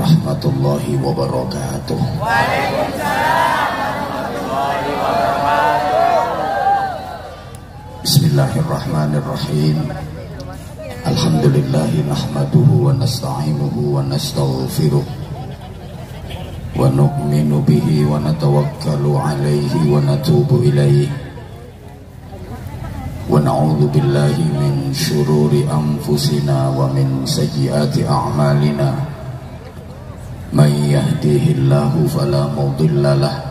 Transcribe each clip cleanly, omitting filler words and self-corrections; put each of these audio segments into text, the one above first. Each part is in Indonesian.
warahmatullahi wabarakatuh. Waalaikumsalam warahmatullahi wabarakatuh. Bismillahirrahmanirrahim. Alhamdulillahi nahmaduhu wa nasta'inuhu wa nastaghfiruh wa nu'minu bihi wa natawakkalu alaihi wa natubu ilaihi wa na'udzu billahi min syururi anfusina wa min sayyiati a'malina. Man yahdihillahu fala mudilla lahu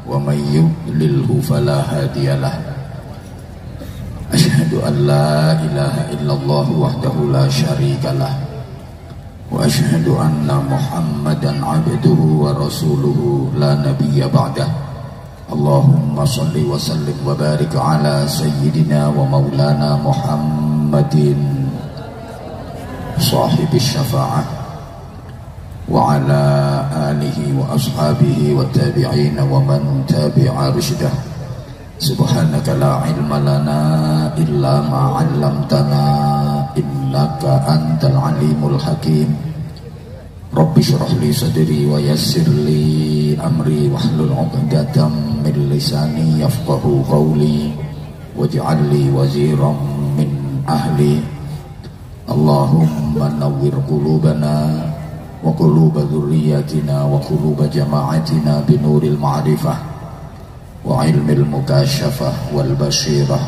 wa man yudlilhu fala hadiyalah. Asyhadu an la ilaha illallah wahdahu la syarikalah wa asyhadu anna Muhammadan abduhu wa rasuluhu la nabiyya ba'dah. Allahumma salli wa sallim wa barik ala sayyidina wa maulana Muhammadin sahibi syafa'ah wa ala alihi wa ashabihi wa tabi'in wa man tabi'a rusydah. Subhanaka la ilma lana illa ma 'allamtana innaka antal alimul hakim. Rabbi shrah li sadri wa yassir li amri wahlul 'uqdatam min lisani yafqahu qawli waj'al li waziran min ahli. Allahumma nawwir qulubana wa quluba dhurriyyatina wa quluba jama'atina binuril ma'rifah wa ilmil mukasyafah wal basyirah.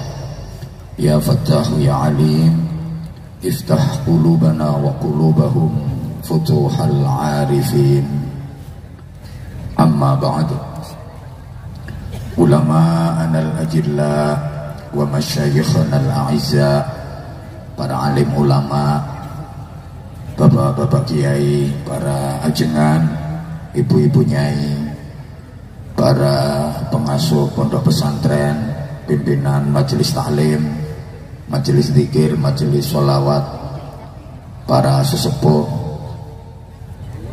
Ya Fattahu ya Alim, iftah qulubana wa qulubahum futuhal arifin. Amma ba'd. Ulama'ana al-ajilla wa masyayikhana al-a'izza, para alim ulama, bapak-bapak kiai, para ajengan, ibu-ibu nyai, para pengasuh pondok pesantren, pimpinan majelis taklim, majelis zikir, majelis sholawat, para sesepuh,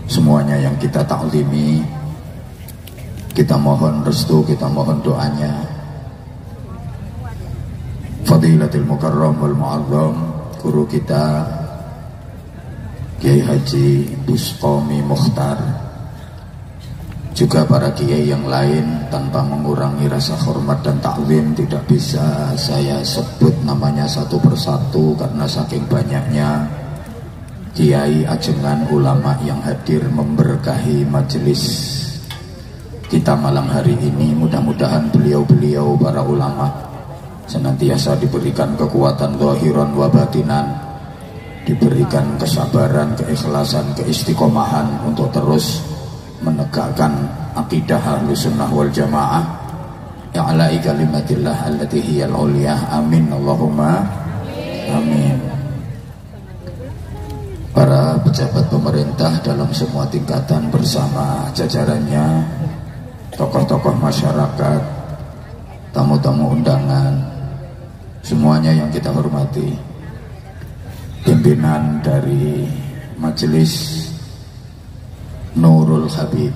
semuanya yang kita taklimi, kita mohon restu, kita mohon doanya. Fadilatul Mukarram wal Mu'azzam, guru kita Kiai Haji Busqami Mukhtar, juga para kiai yang lain, tanpa mengurangi rasa hormat dan takzim, tidak bisa saya sebut namanya satu persatu karena saking banyaknya kiai, ajengan, ulama yang hadir memberkahi majelis kita malam hari ini. Mudah-mudahan beliau-beliau para ulama senantiasa diberikan kekuatan zahiran wa batinan, diberikan kesabaran, keikhlasan, keistiqomahan untuk terus menegakkan akidah Ahlus Sunnah wal Jamaah, ya'la'i kalimatillah allati hiyal uliyah. Amin Allahumma amin. Para pejabat pemerintah dalam semua tingkatan bersama jajarannya, tokoh-tokoh masyarakat, tamu-tamu undangan, semuanya yang kita hormati, pimpinan dari majelis Nurul Habib,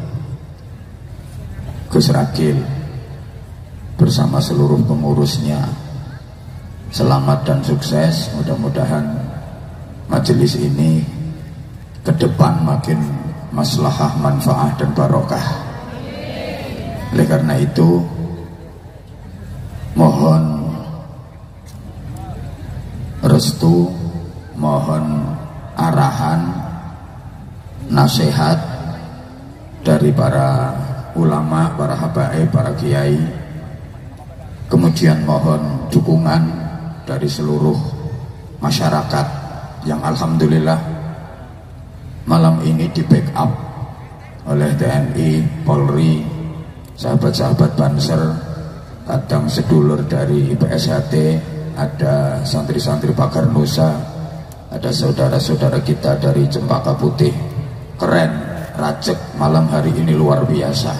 Gus Rakil bersama seluruh pengurusnya, selamat dan sukses. Mudah-mudahan majelis ini ke depan makin maslahah, manfaah dan barokah. Oleh karena itu mohon restu, mohon arahan, nasihat dari para ulama, para habaib, para kiai. Kemudian mohon dukungan dari seluruh masyarakat yang alhamdulillah malam ini di backup oleh TNI, Polri, sahabat-sahabat Banser, kadang sedulur dari IPSHT, ada santri-santri Pagar Nusa, ada saudara-saudara kita dari Cempaka Putih. Keren, rajek malam hari ini luar biasa.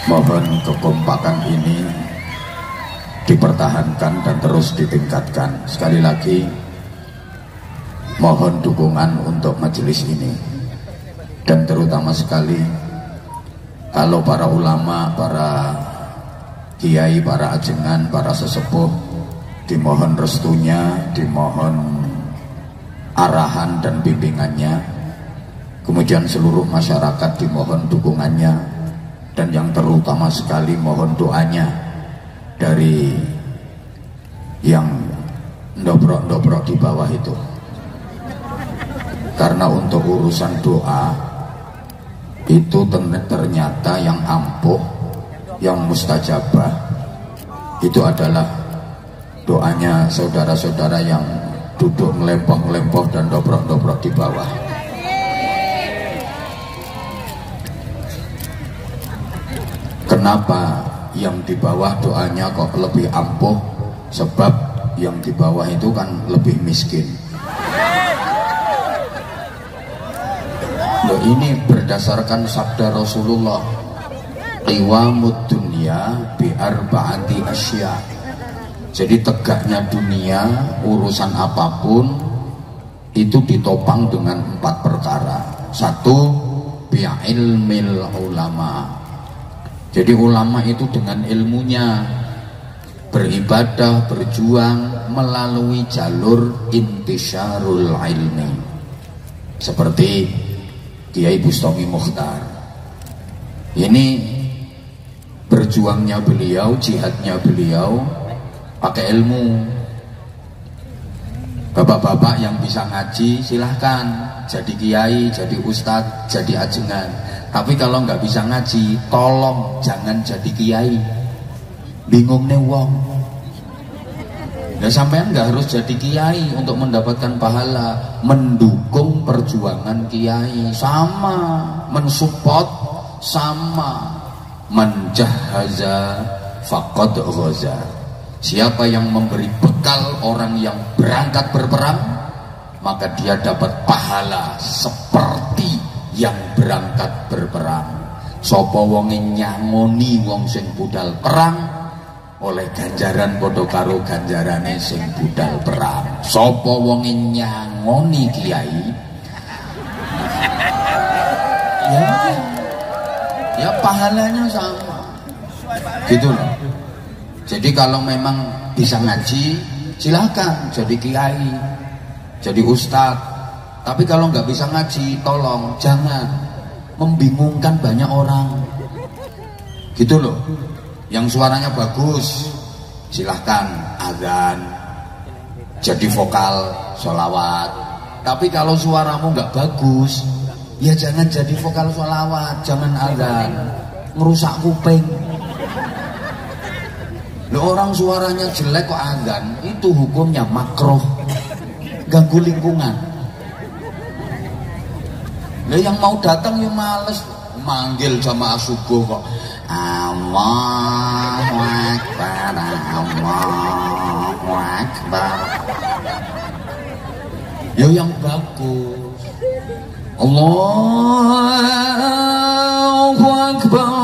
Mohon kekompakan ini dipertahankan dan terus ditingkatkan. Sekali lagi mohon dukungan untuk majelis ini, dan terutama sekali kalau para ulama, para kiai, para ajengan, para sesepuh, dimohon restunya, dimohon arahan dan bimbingannya. Kemudian seluruh masyarakat dimohon dukungannya, dan yang terutama sekali mohon doanya dari yang dobrok-dobrok di bawah itu. Karena untuk urusan doa itu ternyata yang ampuh, yang mustajabah itu adalah doanya saudara-saudara yang duduk ngelempoh-ngelempoh dan dobrok-dobrok di bawah. Kenapa yang di bawah doanya kok lebih ampuh? Sebab yang di bawah itu kan lebih miskin. Loh, ini berdasarkan sabda Rasulullah, qiwamud dunya bi arba'ati asya. Jadi tegaknya dunia, urusan apapun itu ditopang dengan 4 perkara. 1, bi ilmil ulama. Jadi ulama itu dengan ilmunya beribadah, berjuang melalui jalur intisyarul ilmi. Seperti Kiai Bustami Mukhtar. Ini berjuangnya beliau, jihadnya beliau pakai ilmu. Bapak-bapak yang bisa ngaji silahkan jadi kiai, jadi ustadz, jadi ajengan. Tapi kalau nggak bisa ngaji, tolong jangan jadi kiai. Bingung nih wong. Nah, sampean nggak harus jadi kiai untuk mendapatkan pahala. Mendukung perjuangan kiai sama, mensupport sama. Menjahaza faqad ghaza. Siapa yang memberi bekal orang yang berangkat berperang, maka dia dapat pahala seperti yang berangkat berperang. Sapa wonge nyangoni wong sing budal perang, oleh ganjaran padha karo ganjarane sing budal perang. Sapa wonge nyangoni kiai, ya pahalanya sama. Gitu loh. Jadi kalau memang bisa ngaji, silakan jadi kiai, jadi ustadz. Tapi kalau nggak bisa ngaji, tolong jangan membingungkan banyak orang. Gitu loh. Yang suaranya bagus, silahkan azan, jadi vokal sholawat. Tapi kalau suaramu nggak bagus, ya jangan jadi vokal sholawat, jangan azan, ngerusak kuping. Loh, orang suaranya jelek kok azan, itu hukumnya makruh, ganggu lingkungan. Loh, yang mau datang ya males, manggil jamaah subuh kok Allahu Akbar, Allahu Akbar. Ya yang bagus, Allahu Akbar, Allahu Akbar.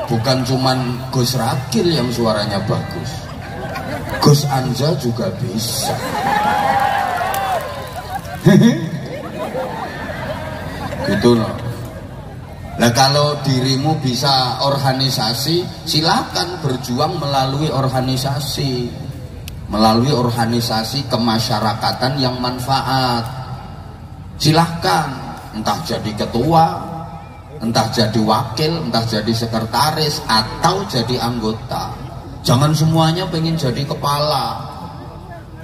Bukan cuman Gus Rakil yang suaranya bagus, Gus Anja juga bisa. Gitu loh. Nah, kalau dirimu bisa organisasi, silakan berjuang melalui organisasi. Melalui organisasi kemasyarakatan yang manfaat. Silahkan, entah jadi ketua, entah jadi wakil, entah jadi sekretaris, atau jadi anggota. Jangan semuanya pengen jadi kepala.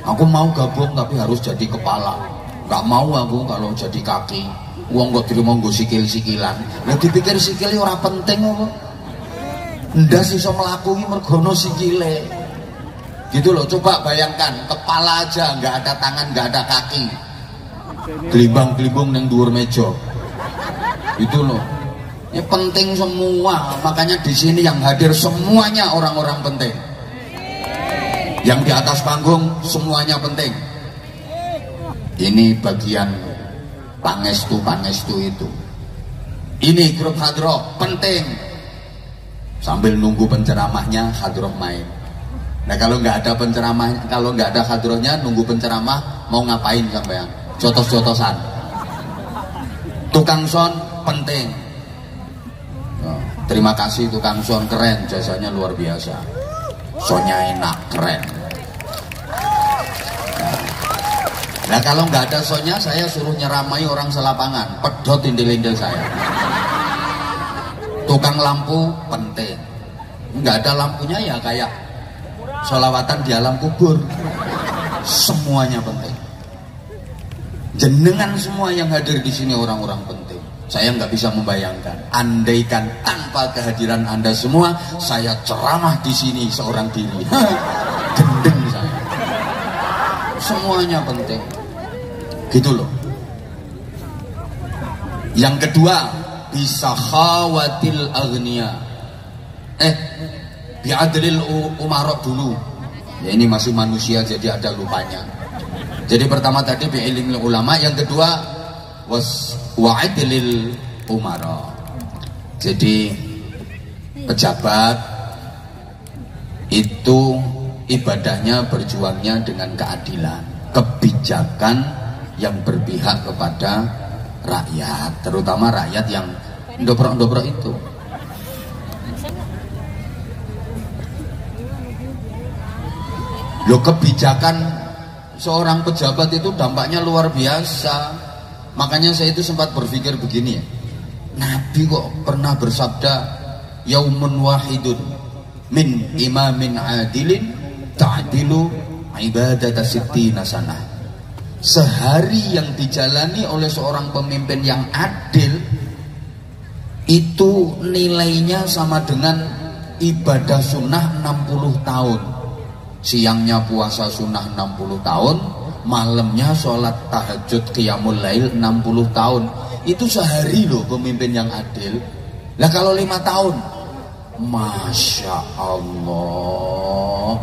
Aku mau gabung tapi harus jadi kepala. Gak mau aku kalau jadi kaki. Uang kok terima nggo sikil-sikilan. Lah dipikir sikile ora penting apa? Ndas iso mlaku iki mergo ono sikile. Gitu loh, coba bayangkan, kepala aja nggak ada tangan, nggak ada kaki. Gelimbang-gelimbung nang dhuwur meja. Itu loh. Ya penting semua, makanya di sini yang hadir semuanya orang-orang penting. Yang di atas panggung semuanya penting. Ini bagian pangestu itu. Ini grup hadroh penting. Sambil nunggu penceramahnya, hadroh main. Nah kalau nggak ada penceramah, kalau nggak ada hadrohnya, nunggu penceramah mau ngapain sampean? Jotos-jotosan. Tukang son penting. Terima kasih tukang son, keren, jasanya luar biasa. Sonnya enak, keren. Nah kalau nggak ada sonnya, saya suruh nyeramai orang selapangan, pedot indil-indil saya. Tukang lampu penting, nggak ada lampunya ya kayak sholawatan di alam kubur. Semuanya penting. Jenengan semua yang hadir di sini orang-orang penting. Saya nggak bisa membayangkan, andaikan tanpa kehadiran Anda semua, saya ceramah di sini seorang diri. Gendeng saya. Semuanya penting. Gitu loh. Yang kedua, bisa khawatil agniya. Biadlil umarok dulu. Ya ini masih manusia jadi ada lupanya. Jadi pertama tadi bi'ilmil ulama, yang kedua wa'idlil umara. Jadi pejabat itu ibadahnya berjuangnya dengan keadilan, kebijakan yang berpihak kepada rakyat, terutama rakyat yang dobro-dobro itu. Loh, kebijakan seorang pejabat itu dampaknya luar biasa. Makanya saya itu sempat berpikir begini ya, Nabi kok pernah bersabda, yaumun wahidun min imamin adilin ta'dilu ibadata sittina sanah. Sehari yang dijalani oleh seorang pemimpin yang adil itu nilainya sama dengan ibadah sunnah 60 tahun. Siangnya puasa sunnah 60 tahun, malamnya sholat tahajud qiyamul lail 60 tahun. Itu sehari loh pemimpin yang adil. Lah kalau 5 tahun, Masya Allah.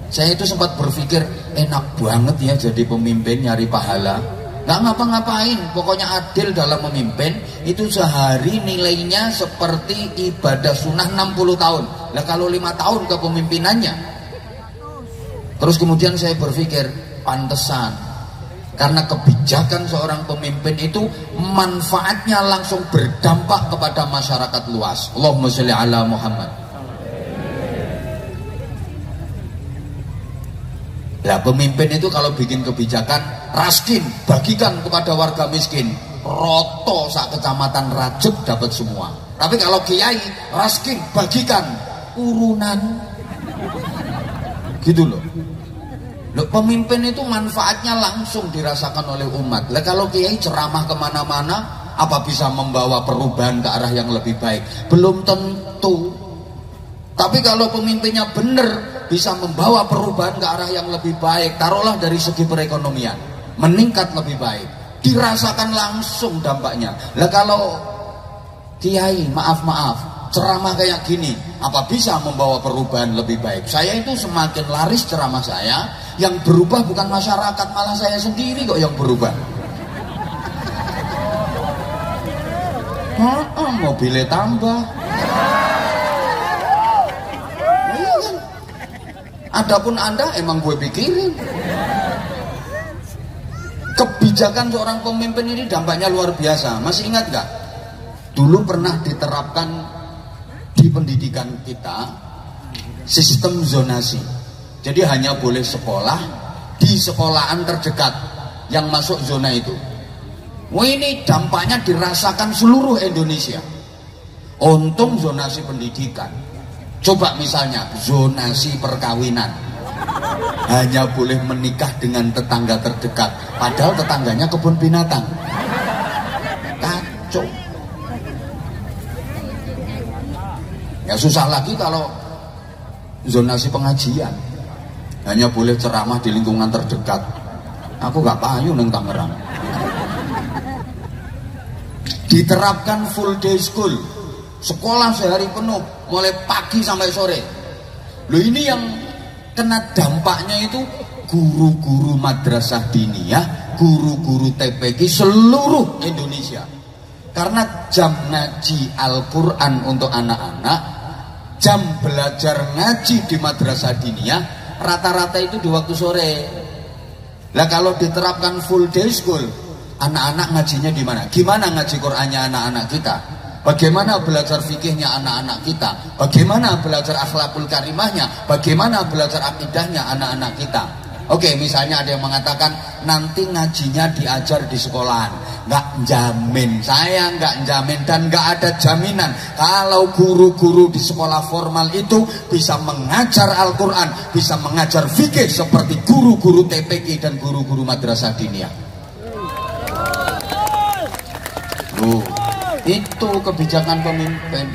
Saya itu sempat berpikir, enak banget ya jadi pemimpin, nyari pahala, nggak ngapa-ngapain, pokoknya adil dalam memimpin. Itu sehari nilainya seperti ibadah sunnah 60 tahun. Lah kalau 5 tahun kepemimpinannya. Terus kemudian saya berpikir, pantesan, karena kebijakan seorang pemimpin itu manfaatnya langsung berdampak kepada masyarakat luas. Allahumma sholli ala Muhammad. Nah, pemimpin itu kalau bikin kebijakan, raskin, bagikan kepada warga miskin, roto sak kecamatan Rajek dapat semua. Tapi kalau kiai, raskin, bagikan, urunan, gitu loh. Loh, pemimpin itu manfaatnya langsung dirasakan oleh umat. Lah kalau kiai ceramah kemana-mana, apa bisa membawa perubahan ke arah yang lebih baik? Belum tentu. Tapi kalau pemimpinnya benar, bisa membawa perubahan ke arah yang lebih baik. Taruhlah dari segi perekonomian, meningkat lebih baik, dirasakan langsung dampaknya. Lah kalau kiai, maaf, ceramah kayak gini, apa bisa membawa perubahan lebih baik? Saya itu semakin laris ceramah saya, yang berubah bukan masyarakat, malah saya sendiri kok yang berubah. Mobilnya tambah. Adapun Anda emang gue pikirin. Kebijakan seorang pemimpin ini dampaknya luar biasa. Masih ingat gak? Dulu pernah diterapkan di pendidikan kita sistem zonasi. Jadi hanya boleh sekolah di sekolahan terdekat yang masuk zona itu. Wah, ini dampaknya dirasakan seluruh Indonesia. Untung zonasi pendidikan. Coba misalnya zonasi perkawinan, hanya boleh menikah dengan tetangga terdekat, padahal tetangganya kebun binatang. Kacau. Ya susah lagi kalau zonasi pengajian, hanya boleh ceramah di lingkungan terdekat. Aku gak payu neng Tangerang. Diterapkan full day school, sekolah sehari penuh, mulai pagi sampai sore. Loh, ini yang kena dampaknya itu guru-guru madrasah diniyah, guru-guru TPQ seluruh Indonesia. Karena jam ngaji Al-Quran untuk anak-anak, jam belajar ngaji di madrasah diniyah rata-rata itu di waktu sore. Lah kalau diterapkan full day school, Anak-anak ngajinya di mana? Gimana ngaji Qur'annya anak-anak kita? Bagaimana belajar fikihnya anak-anak kita? Bagaimana belajar akhlakul karimahnya? Bagaimana belajar akidahnya anak-anak kita? Oke, misalnya ada yang mengatakan nanti ngajinya diajar di sekolahan. Nggak jamin, saya nggak jamin dan nggak ada jaminan kalau guru-guru di sekolah formal itu bisa mengajar Al-Quran, bisa mengajar fikih seperti guru-guru TPQ dan guru-guru madrasah diniyah. Loh, itu kebijakan pemimpin.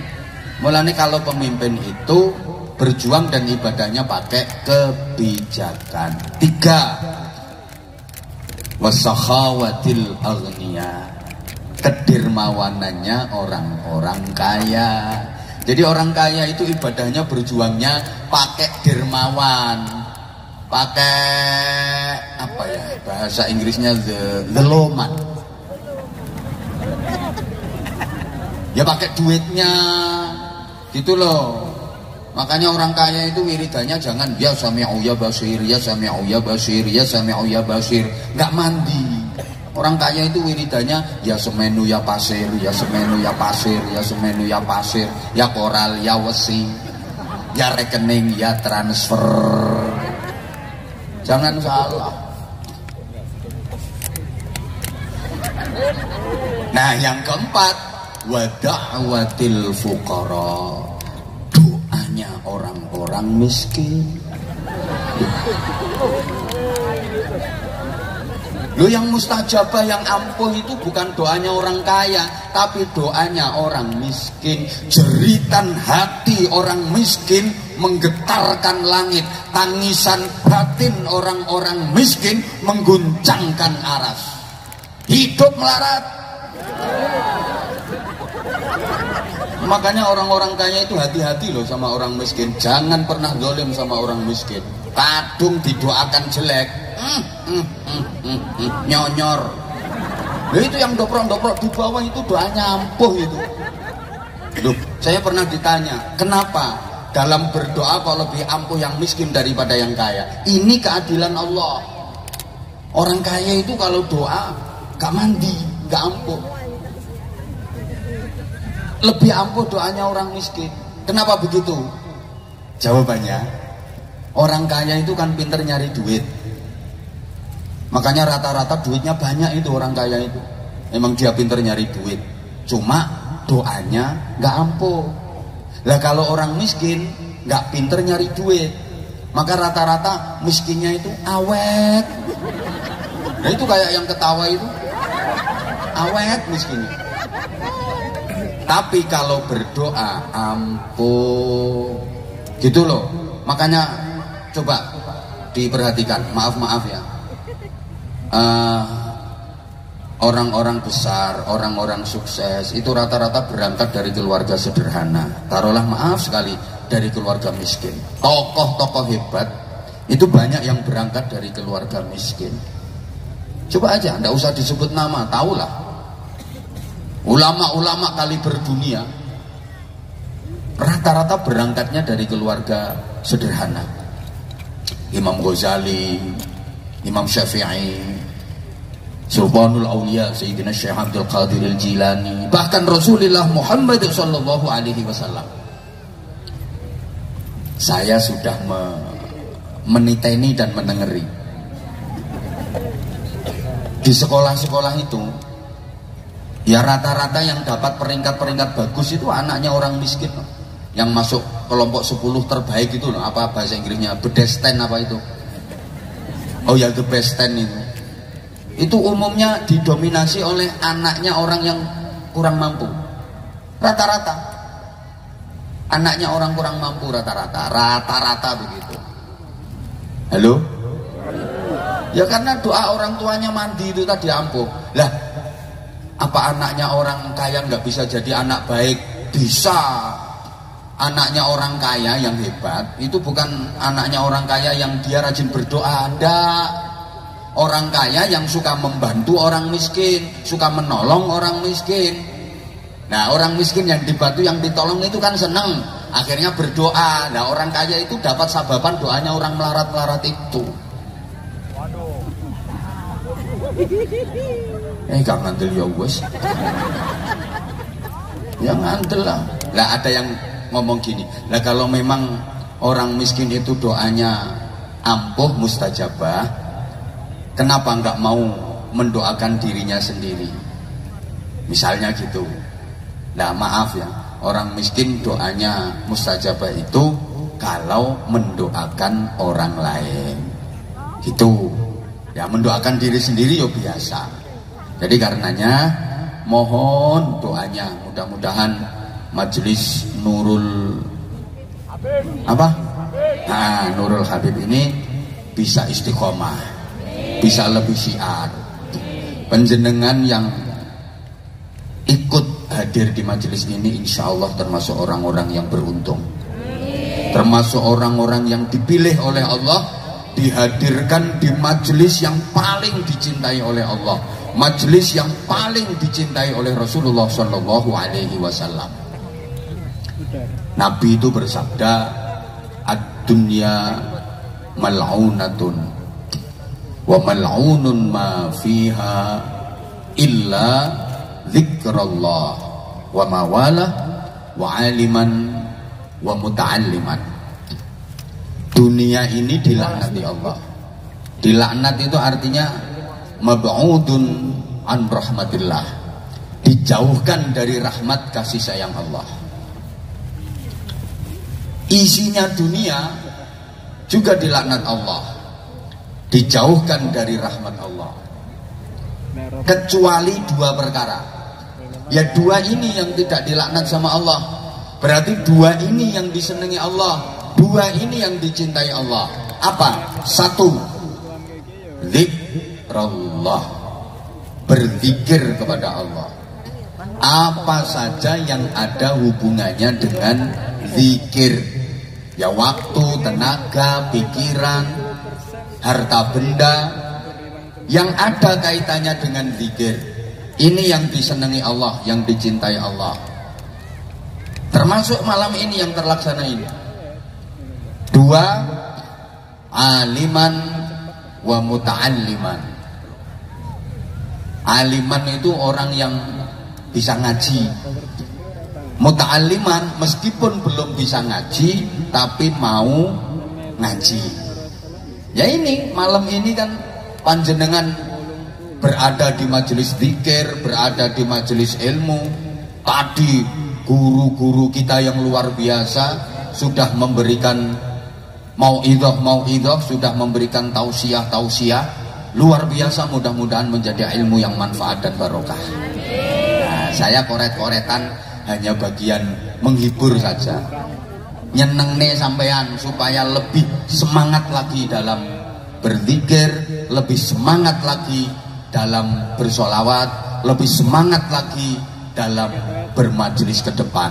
Mulanya kalau pemimpin itu berjuang dan ibadahnya pakai kebijakan. 3, wasakhawatil aghnia, kedermawanannya orang-orang kaya. Jadi orang kaya itu ibadahnya berjuangnya pakai dermawan, pakai apa ya bahasa Inggrisnya the loman. Ya pakai duitnya gitu loh. Makanya orang kaya itu wiridannya jangan ya sami'u ya basir, ya sami'u ya basir, ya sami'u ya basir, nggak mandi. Orang kaya itu wiridannya ya semenu ya pasir, ya semenu ya pasir, ya semenu ya pasir, ya koral ya wesi, ya rekening ya transfer. Jangan salah. Nah yang keempat, wa da'watil fuqara, doanya orang-orang miskin. Lo yang mustajabah yang ampuh itu bukan doanya orang kaya, tapi doanya orang miskin. Jeritan hati orang miskin menggetarkan langit, tangisan batin orang-orang miskin mengguncangkan aras. Hidup melarat. Makanya orang-orang kaya itu hati-hati loh sama orang miskin. Jangan pernah zalim sama orang miskin. Kadung didoakan jelek, nyonyor. Loh itu yang doprok-doprok di bawah itu doanya ampuh itu. Loh, saya pernah ditanya, kenapa dalam berdoa kok lebih ampuh yang miskin daripada yang kaya? Ini keadilan Allah. Orang kaya itu kalau doa gak mandi, gak ampuh. Lebih ampuh doanya orang miskin. Kenapa begitu? Jawabannya, orang kaya itu kan pinter nyari duit. Makanya rata-rata duitnya banyak itu orang kaya itu. Emang dia pinter nyari duit. Cuma doanya gak ampuh. Lah kalau orang miskin gak pinter nyari duit, maka rata-rata miskinnya itu awet. Nah itu kayak yang ketawa itu, awet miskinnya. Tapi kalau berdoa ampuh gitu loh. Makanya coba diperhatikan, maaf ya, orang-orang besar, orang-orang sukses itu rata-rata berangkat dari keluarga sederhana. Taruhlah maaf sekali dari keluarga miskin. Tokoh-tokoh hebat itu banyak yang berangkat dari keluarga miskin. Coba aja, nggak usah disebut nama, tahulah. Ulama-ulama kaliber dunia rata-rata berangkatnya dari keluarga sederhana. Imam Ghazali, Imam Syafi'i, Sultanul Aulia Sayyidina Syekh Abdul Qadir Al-Jilani, bahkan Rasulullah Muhammad sallallahu alaihi wasallam. Saya sudah meniteni dan menengeri di sekolah-sekolah itu. Ya rata-rata yang dapat peringkat-peringkat bagus itu anaknya orang miskin loh. Yang masuk kelompok 10 terbaik itu loh. Apa bahasa Inggrisnya? Best 10 apa itu? Oh ya, the best 10 itu. Itu umumnya didominasi oleh anaknya orang yang kurang mampu. Rata-rata anaknya orang kurang mampu, rata-rata begitu. Halo? Ya karena doa orang tuanya mandi itu tadi ampuh. Lah, apa anaknya orang kaya nggak bisa jadi anak baik? Bisa. Anaknya orang kaya yang hebat itu bukan anaknya orang kaya yang dia rajin berdoa. Ada orang kaya yang suka membantu orang miskin, suka menolong orang miskin. Nah orang miskin yang dibantu, yang ditolong itu kan seneng, akhirnya berdoa. Nah orang kaya itu dapat sababan doanya orang melarat-melarat itu. Gak ngandel ya wes. Ya ngandel lah. Lah ada yang ngomong gini, lah kalau memang orang miskin itu doanya ampuh mustajabah, kenapa nggak mau mendoakan dirinya sendiri? Misalnya gitu. Nah maaf ya, orang miskin doanya mustajabah itu kalau mendoakan orang lain gitu. Ya mendoakan diri sendiri ya biasa. Jadi karenanya mohon doanya, mudah-mudahan majelis Nurul apa? Nah, Nurul Habib ini bisa istiqomah, bisa lebih syiar. Penjenengan yang ikut hadir di majelis ini insya Allah termasuk orang-orang yang beruntung, termasuk orang-orang yang dipilih oleh Allah, dihadirkan di majelis yang paling dicintai oleh Allah, majelis yang paling dicintai oleh Rasulullah Shallallahu Alaihi Wasallam. Nabi itu bersabda, ad-dunya mal'unatun wa mal'unun ma fiha illa zikrullah wa mawalah wa aliman wa muta'alliman. Dunia ini dilaknati Allah. Dilaknat itu artinya mab'udun an rahmatillah, dijauhkan dari rahmat kasih sayang Allah. Isinya dunia juga dilaknat Allah, dijauhkan dari rahmat Allah, kecuali dua perkara. Ya dua ini yang tidak dilaknat sama Allah, berarti dua ini yang disenangi Allah, dua ini yang dicintai Allah. Apa? Satu, zikrullah, berzikir kepada Allah. Apa saja yang ada hubungannya dengan zikir, ya waktu, tenaga, pikiran, harta benda yang ada kaitannya dengan zikir, ini yang disenangi Allah, yang dicintai Allah. Termasuk malam ini yang terlaksana ini. Dua, aliman wa muta'alliman. Aliman itu orang yang bisa ngaji. Muta'alliman meskipun belum bisa ngaji tapi mau ngaji. Ya ini malam ini kan panjenengan berada di majelis zikir, berada di majelis ilmu. Tadi guru-guru kita yang luar biasa sudah memberikan mauidhah, sudah memberikan tausiah luar biasa. Mudah-mudahan menjadi ilmu yang manfaat dan barokah. Nah, saya koret-koretan hanya bagian menghibur saja, nyenengne sampean supaya lebih semangat lagi dalam berzikir, lebih semangat lagi dalam bersolawat, lebih semangat lagi dalam bermajelis ke depan.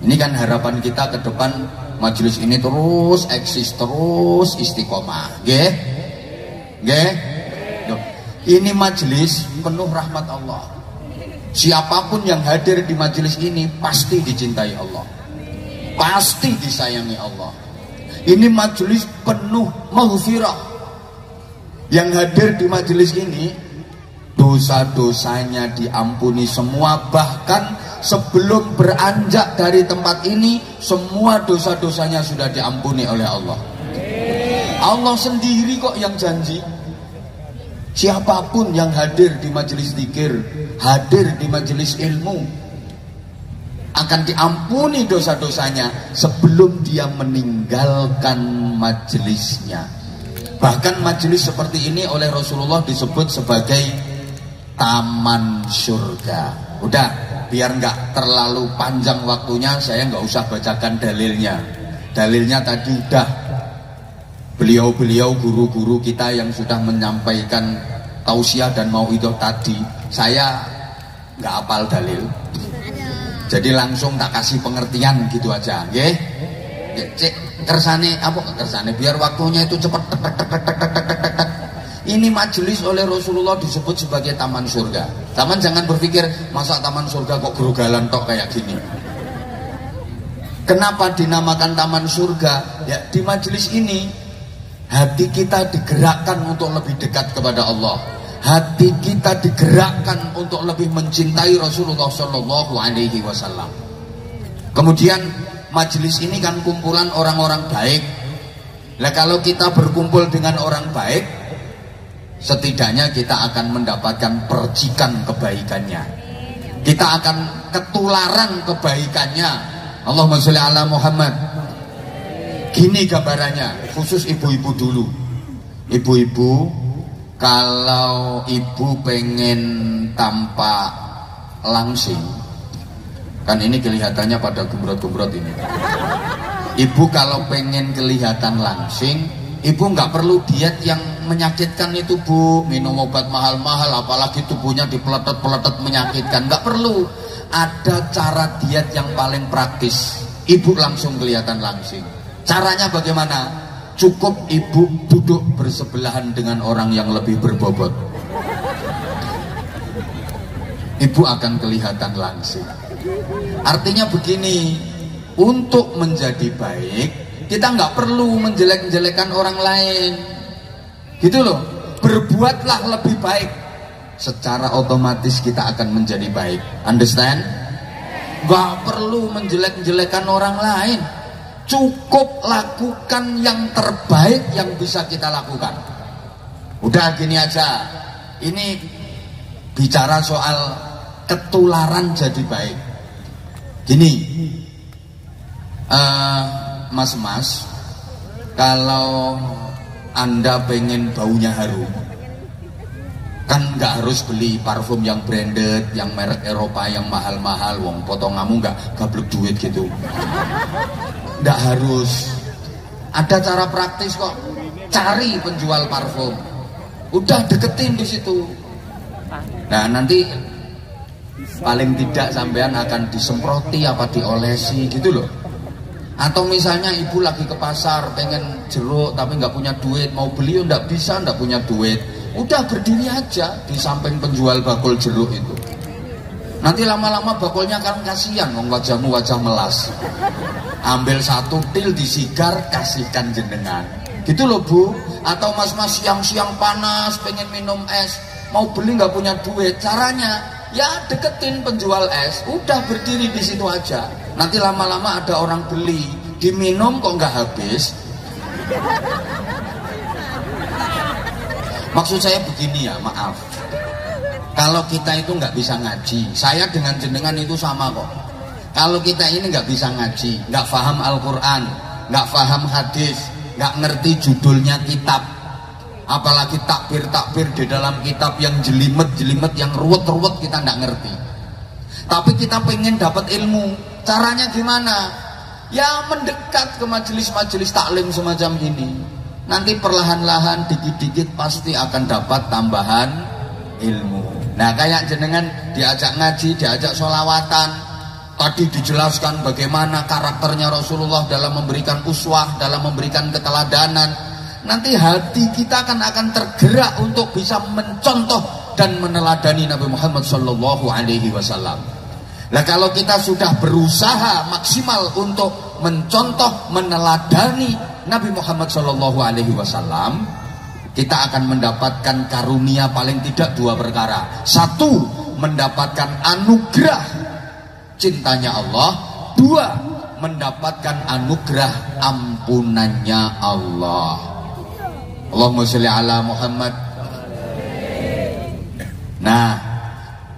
Ini kan harapan kita ke depan, majelis ini terus eksis, terus istiqomah. Nggih? Nggih? Ini majelis penuh rahmat Allah. Siapapun yang hadir di majelis ini pasti dicintai Allah, pasti disayangi Allah. Ini majelis penuh maghfirah. Yang hadir di majelis ini dosa-dosanya diampuni semua, bahkan sebelum beranjak dari tempat ini semua dosa-dosanya sudah diampuni oleh Allah. Allah sendiri kok yang janji. Siapapun yang hadir di majelis zikir, hadir di majelis ilmu, akan diampuni dosa-dosanya sebelum dia meninggalkan majelisnya. Bahkan majelis seperti ini oleh Rasulullah disebut sebagai taman surga. Udah, biar nggak terlalu panjang waktunya, saya nggak usah bacakan dalilnya. Dalilnya tadi udah beliau-beliau guru-guru kita yang sudah menyampaikan tausiah dan mauidhah tadi. Saya nggak hafal dalil, jadi langsung tak kasih pengertian gitu aja, nggih. Cek kersane apa kersane biar waktunya itu cepat. Ini majelis oleh Rasulullah disebut sebagai taman surga. Taman, jangan berpikir masa taman surga kok gerogalan tok kayak gini. Kenapa dinamakan taman surga? Ya di majelis ini hati kita digerakkan untuk lebih dekat kepada Allah. hati kita digerakkan untuk lebih mencintai Rasulullah Shallallahu Alaihi Wasallam. Kemudian majelis ini kan kumpulan orang-orang baik. Nah, kalau kita berkumpul dengan orang baik, setidaknya kita akan mendapatkan percikan kebaikannya. Kita akan ketularan kebaikannya. Allahumma sholli ala Muhammad. Gini gambarannya, khusus ibu-ibu dulu. Ibu-ibu, kalau ibu pengen tampak langsing, kan ini kelihatannya pada gembrot-gembrot ini. Ibu kalau pengen kelihatan langsing, ibu nggak perlu diet yang menyakitkan itu, Bu. Minum obat mahal-mahal, apalagi tubuhnya dipeletot-peletot menyakitkan. Nggak perlu. Ada cara diet yang paling praktis. Ibu langsung kelihatan langsing. Caranya bagaimana? Cukup ibu duduk bersebelahan dengan orang yang lebih berbobot. Ibu akan kelihatan langsing. Artinya begini, untuk menjadi baik, kita nggak perlu menjelek-jelekan orang lain. Gitu loh. Berbuatlah lebih baik. Secara otomatis kita akan menjadi baik. Understand? Nggak perlu menjelek-jelekan orang lain. Cukup lakukan yang terbaik yang bisa kita lakukan. Udah gini aja. Ini bicara soal ketularan jadi baik. Gini, mas-mas, kalau Anda pengen baunya harum, kan nggak harus beli parfum yang branded, yang merek Eropa, yang mahal-mahal. Wong potonganmu nggak gablek duit gitu. Nggak harus. Ada cara praktis kok. Cari penjual parfum, udah deketin di situ. Nah, nanti paling tidak sampean akan disemproti apa diolesi gitu loh. Atau misalnya ibu lagi ke pasar pengen jeruk tapi nggak punya duit, mau beli nggak bisa, nggak punya duit, udah berdiri aja di samping penjual bakul jeruk itu. Nanti lama-lama bakulnya kan kasihan, wajahmu wajah melas. Ambil satu til disigar, kasihkan jenengan. Gitu loh, Bu. Atau mas-mas siang-siang panas pengen minum es, mau beli nggak punya duit. Caranya ya deketin penjual es, udah berdiri di situ aja. Nanti lama-lama ada orang beli, diminum kok nggak habis. Maksud saya begini ya, maaf. Kalau kita itu nggak bisa ngaji, saya dengan jenengan itu sama kok. Kalau kita ini nggak bisa ngaji, nggak paham Al-Quran, nggak paham hadis, nggak ngerti judulnya kitab, apalagi takbir-takbir di dalam kitab yang jelimet-jelimet, yang ruwet-ruwet, kita nggak ngerti. Tapi kita pengen dapat ilmu, caranya gimana? Ya mendekat ke majelis-majelis taklim semacam ini. Nanti perlahan-lahan, dikit-dikit pasti akan dapat tambahan ilmu. Nah, kayak jenengan diajak ngaji, diajak sholawatan, tadi dijelaskan bagaimana karakternya Rasulullah dalam memberikan uswah, dalam memberikan keteladanan. Nanti hati kita akan tergerak untuk bisa mencontoh dan meneladani Nabi Muhammad Sallallahu Alaihi Wasallam. Nah, kalau kita sudah berusaha maksimal untuk mencontoh, meneladani Nabi Muhammad Sallallahu Alaihi Wasallam, kita akan mendapatkan karunia paling tidak dua perkara. Satu, mendapatkan anugerah cintanya Allah. Dua, mendapatkan anugerah ampunannya Allah. Allahumma sholli ala Muhammad. Nah,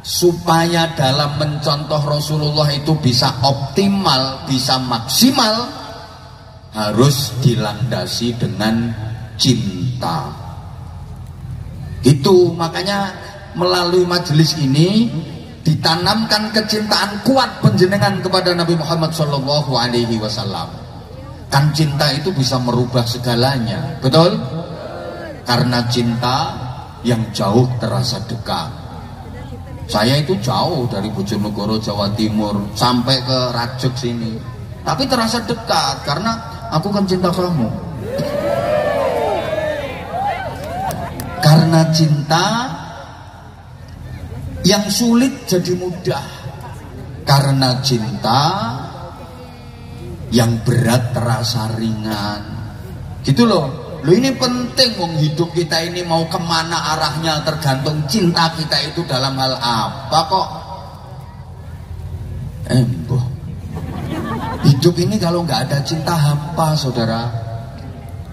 supaya dalam mencontoh Rasulullah itu bisa optimal, bisa maksimal, harus dilandasi dengan cinta. Itu makanya melalui majelis ini ditanamkan kecintaan kuat penjenengan kepada Nabi Muhammad Sallallahu Alaihi Wasallam. Kan cinta itu bisa merubah segalanya, betul? Karena cinta yang jauh terasa dekat. Saya itu jauh dari Bojonegoro, Jawa Timur sampai ke Rajuk sini, tapi terasa dekat karena aku kan cinta kamu. Karena cinta yang sulit jadi mudah. Karena cinta yang berat terasa ringan. Gitu loh. Loh ini penting, wong hidup kita ini mau kemana arahnya tergantung cinta kita itu dalam hal apa kok. Boh. Hidup ini kalau nggak ada cinta hampa, saudara.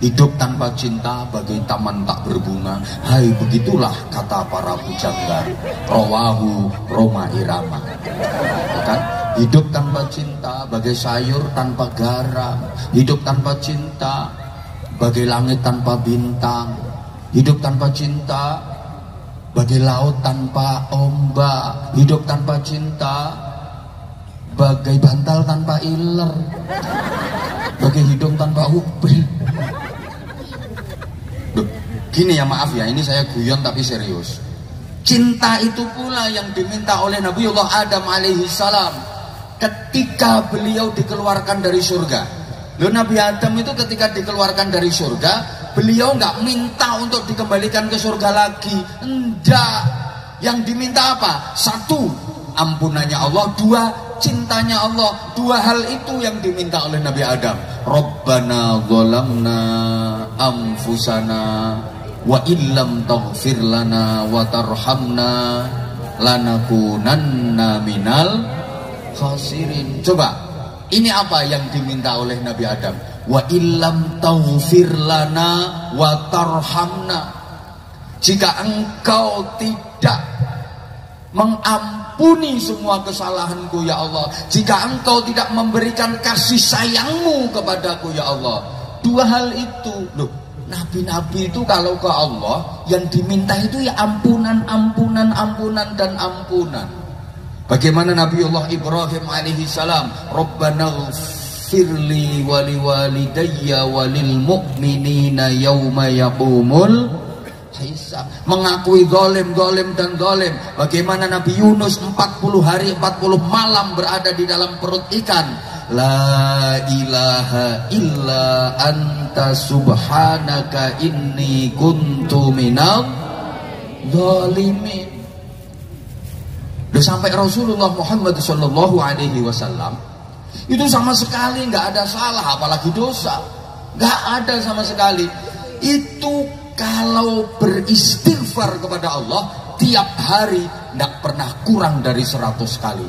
Hidup tanpa cinta bagai taman tak berbunga. Hai, begitulah kata para pujangga. Rawahu Roma Irama. Kan? Hidup tanpa cinta bagai sayur tanpa garam. Hidup tanpa cinta bagai langit tanpa bintang. Hidup tanpa cinta bagai laut tanpa ombak. Hidup tanpa cinta bagai bantal tanpa iler. Bagai hidung tanpa upil. Gini ya, maaf ya, ini saya guyon tapi serius. Cinta itu pula yang diminta oleh Nabiullah Adam alaihi salam ketika beliau dikeluarkan dari surga. Loh, Nabi Adam itu ketika dikeluarkan dari surga, beliau nggak minta untuk dikembalikan ke surga lagi. Enggak. Yang diminta apa? Satu, ampunannya Allah. Dua, cintanya Allah. Dua hal itu yang diminta oleh Nabi Adam. Rabbana zalamna anfusana wa illam taghfir lana wa tarhamna lanakunanna minal khasirin. Coba, ini apa yang diminta oleh Nabi Adam? Wa illam taghfir lana wa tarhamna. Jika engkau tidak mengampuni semua kesalahanku ya Allah, jika engkau tidak memberikan kasih sayangmu kepadaku ya Allah. Dua hal itu. Loh, nabi-nabi itu kalau ke Allah yang diminta itu ya ampunan, ampunan, ampunan, dan ampunan. Bagaimana Nabiullah Ibrahim alaihi salam, Rabbana firli wali walidayya walil mu'minina yawma yaqumul hisab. Mengakui zalim dan zalim. Bagaimana Nabi Yunus 40 hari 40 malam berada di dalam perut ikan. La ilaha illa anta subhanaka inni kuntu minal zalimin. Sampai Rasulullah Muhammad sallallahu alaihi wasallam itu sama sekali nggak ada salah, apalagi dosa, nggak ada sama sekali. Itu kalau beristighfar kepada Allah tiap hari nggak pernah kurang dari 100 kali.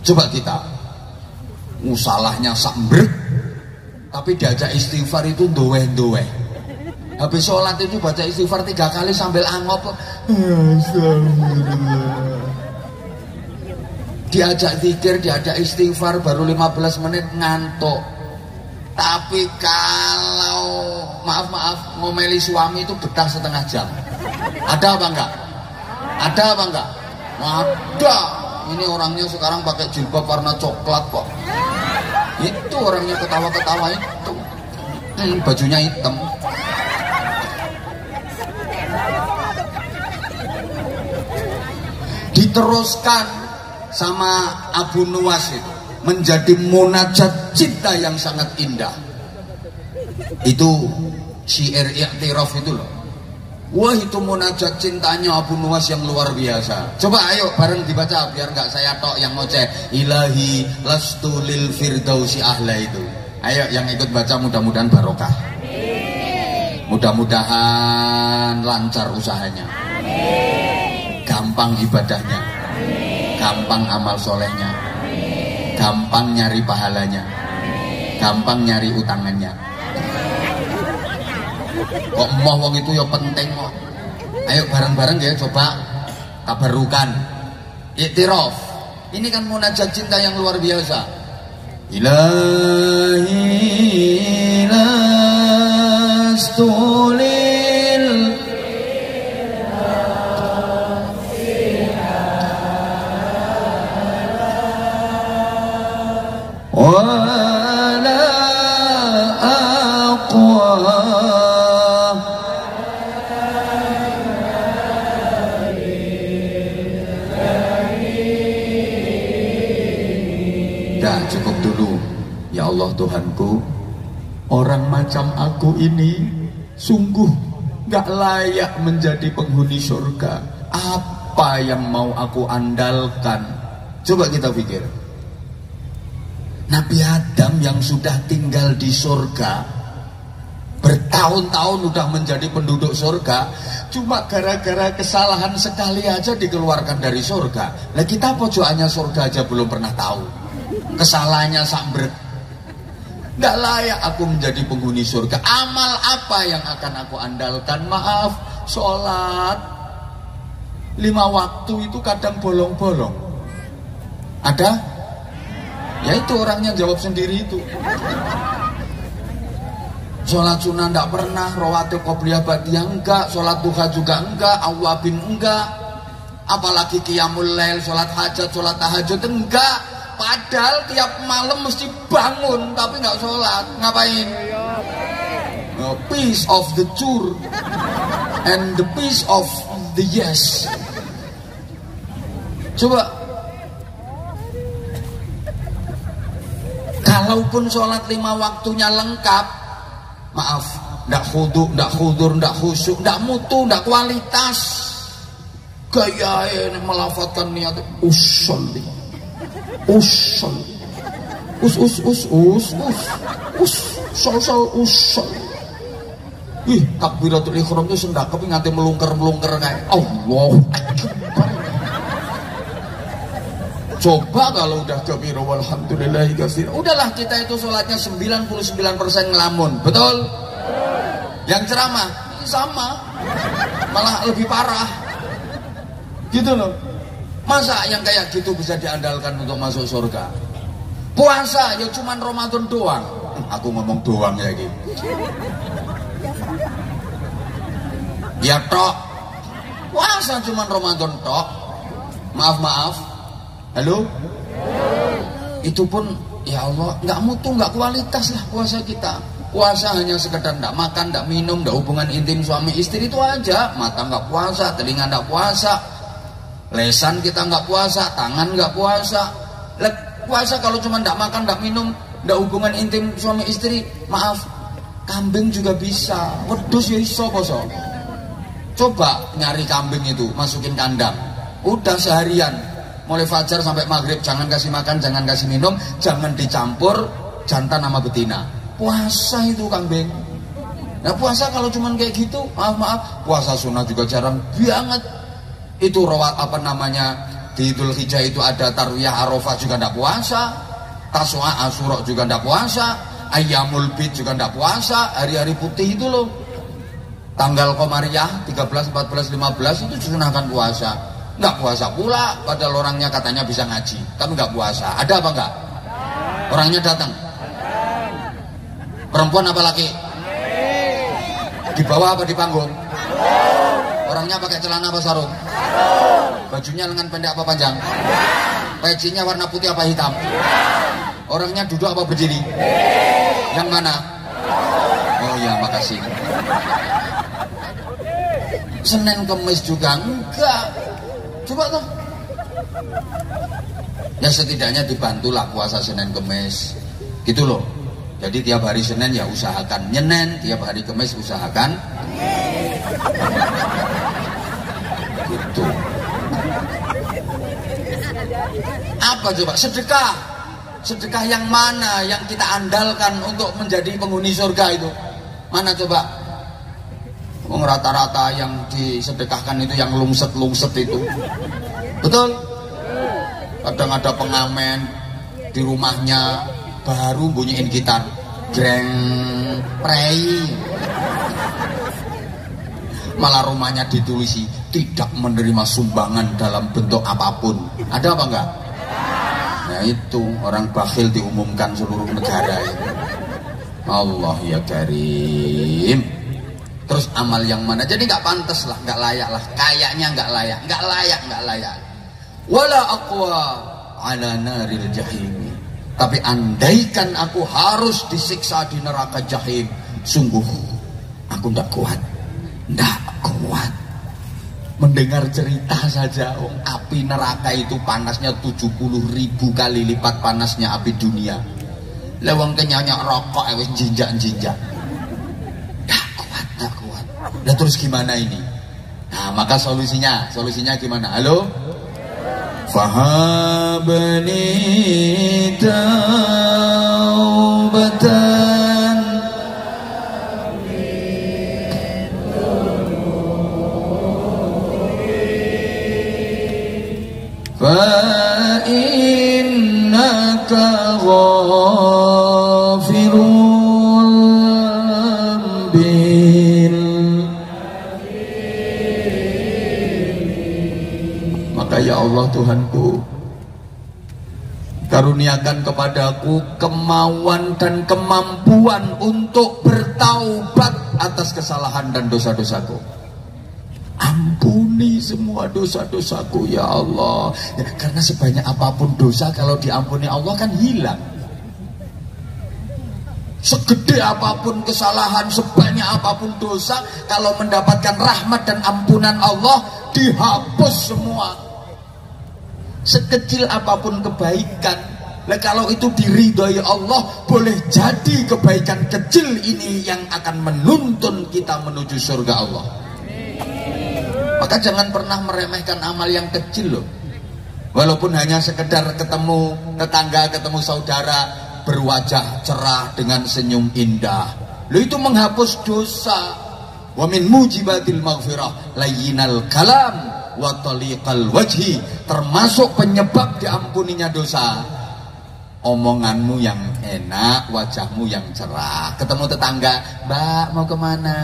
Coba kita, salahnya sambrek, tapi diajak istighfar itu doeh-doeh. Habis sholat itu baca istighfar 3 kali sambil angop. Diajak zikir, diajak istighfar baru 15 menit ngantuk. Tapi kalau maaf ngomeli suami itu betah setengah jam. Ada apa enggak? Ada apa enggak? Ada. Ini orangnya sekarang pakai jilbab warna coklat kok. Itu orangnya ketawa-ketawa itu. Bajunya hitam. Diteruskan sama Abu Nuwas itu menjadi munajat cinta yang sangat indah. Itu syair i'tiraf itu loh. Wah, itu munajat cintanya Abu Nuwas yang luar biasa. Coba ayo bareng dibaca biar nggak saya tok yang ngoceh. Ilahi lastu lil firdausi ahla itu. Ayo yang ikut baca, mudah-mudahan barokah. Mudah-mudahan lancar usahanya. Gampang ibadahnya. Gampang amal solehnya. Gampang nyari pahalanya. Gampang nyari utangannya. Kok mau wong itu ya penting kok. Ayo bareng-bareng ya coba tabarukan. I'tiraf. Ini kan munajat cinta yang luar biasa. Ilahi lastu lil wala aqwa. Dah cukup dulu. Ya Allah Tuhanku, orang macam aku ini sungguh gak layak menjadi penghuni surga. Apa yang mau aku andalkan? Coba kita pikir. Nabi Adam yang sudah tinggal di surga bertahun-tahun udah menjadi penduduk surga, cuma gara-gara kesalahan sekali aja dikeluarkan dari surga. Nah kita pojokannya surga aja belum pernah tahu, kesalahannya sambrek. Nggak layak aku menjadi penghuni surga. Amal apa yang akan aku andalkan? Maaf, sholat 5 waktu itu kadang bolong-bolong. Ada? Ya itu orangnya jawab sendiri itu. Sholat sunnah enggak pernah, rawatib qobliyah ba'diyah enggak, sholat duha juga enggak, awwabin enggak, apalagi qiyamul lail, sholat hajat, sholat tahajud enggak. Padahal tiap malam mesti bangun tapi enggak sholat. Ngapain? Piece of the chur and the piece of the yes. Coba, kalaupun sholat 5 waktunya lengkap, maaf, ndak khudu, ndak khudur, ndak khusyuk, ndak mutu, ndak kualitas. Gaya ini melafatkan niat usolli, usolli, sol, usol. Ih, takbiratul ihram itu sendakep nganti melungker kayak Allah. Coba kalau udah kabiro walhamdulillahi katsir. Udahlah kita itu sholatnya 99% ngelamun. Betul? Yang ceramah sama, malah lebih parah. Gitu loh. Masa yang kayak gitu bisa diandalkan untuk masuk surga? Puasa ya cuman Ramadan doang. Aku ngomong doang ya gitu. Ya tok. Puasa cuman Ramadan tok. Maaf. Halo? Itu pun ya Allah nggak mutu, nggak kualitas lah puasa kita. Puasa hanya sekedar nggak makan, nggak minum, nggak hubungan intim suami istri itu aja. Mata nggak puasa, telinga nggak puasa, lesan kita nggak puasa, tangan nggak puasa. Puasa kalau cuma nggak makan, nggak minum, nggak hubungan intim suami istri, maaf, kambing juga bisa. Wedhus ya iso poso. Coba nyari kambing itu, masukin kandang, udah seharian. Mulai fajar sampai maghrib jangan kasih makan, jangan kasih minum, jangan dicampur jantan sama betina. Puasa itu kambing. Nah puasa kalau cuman kayak gitu, maaf, puasa sunnah juga jarang banget. Itu rawat di Idul Hijjah itu ada tarwiyah Arafah juga ndak puasa, Tasu'a Asyura juga ndak puasa, Ayyamul Bid juga ndak puasa, hari-hari putih itu loh. Tanggal Qamariyah 13, 14, 15 itu disunahkan puasa. Nggak puasa pula, padahal orangnya katanya bisa ngaji, tapi nggak puasa. Ada apa enggak? Orangnya datang. Perempuan apa laki? Di bawah apa di panggung? Orangnya pakai celana apa sarung? Bajunya lengan pendek apa panjang? Pecinya warna putih apa hitam? Orangnya duduk apa berdiri? Yang mana? Oh ya, makasih. Senin Kemis juga enggak. Coba tuh. Ya setidaknya dibantulah puasa Senin Kemis. Gitu loh. Jadi tiap hari Senin ya usahakan nyenen, tiap hari Kemis usahakan. Gitu. Apa coba? Sedekah. Sedekah yang mana yang kita andalkan untuk menjadi penghuni surga itu? Mana coba? Rata-rata yang disedekahkan itu yang lungset itu. Betul? Kadang ada pengamen di rumahnya baru bunyiin gitar, greng prei, malah rumahnya ditulisi tidak menerima sumbangan dalam bentuk apapun. Ada apa enggak? Nah itu orang bakhil diumumkan seluruh negara itu. Allah ya Karim. Terus amal yang mana? Jadi nggak pantas lah, nggak layak lah, kayaknya nggak layak. Wala aqwa ala naril jahim. Tapi andaikan aku harus disiksa di neraka jahim, sungguh aku nggak kuat. Mendengar cerita saja, api neraka itu panasnya 70.000 kali lipat panasnya api dunia. Lewang kenyanya rokok wis jinjak. Nggak kuat. Nah terus gimana ini? Nah maka solusinya gimana? Halo? Fahabni taubatan fa innaka ghafirul bil. Maka ya Allah Tuhanku, karuniakan kepadaku kemauan dan kemampuan untuk bertaubat atas kesalahan dan dosa-dosaku. Ampuni semua dosa-dosaku ya Allah ya, karena sebanyak apapun dosa kalau diampuni Allah kan hilang. Segede apapun kesalahan, sebanyak apapun dosa, kalau mendapatkan rahmat dan ampunan Allah dihapus semua. Sekecil apapun kebaikan, nah, kalau itu diridhoi Allah, boleh jadi kebaikan kecil ini yang akan menuntun kita menuju surga Allah. Maka jangan pernah meremehkan amal yang kecil loh. Walaupun hanya sekedar ketemu tetangga, ketemu saudara berwajah cerah dengan senyum indah, lo itu menghapus dosa. Wa min mujibatil maghfirah layyinal kalam wa taliqal wajhi, termasuk penyebab diampuninya dosa omonganmu yang enak, wajahmu yang cerah. Ketemu tetangga, "Mbak, mau kemana?"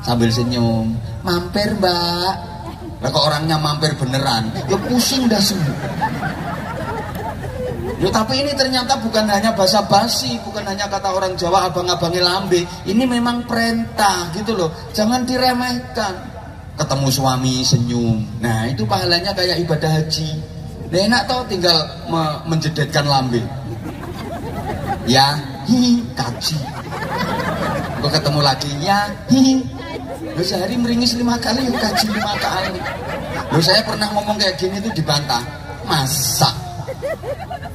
Sambil senyum, "Mampir, Mbak." Lah kok orangnya mampir beneran, ya pusing dah semua. Ya tapi ini ternyata bukan hanya basa-basi, bukan hanya kata orang Jawa abang-abangi lambe. Ini memang perintah gitu loh, jangan diremehkan. Ketemu suami senyum, nah itu pahalanya kayak ibadah haji. Nah, enak tau tinggal menjedetkan lambe. Ya, hihi, kaji. Gue ketemu lagi, ya, hihi. Lo sehari meringis 5 kali, ya kaji 5 kali. Lo saya pernah ngomong kayak gini tuh dibantah. Masa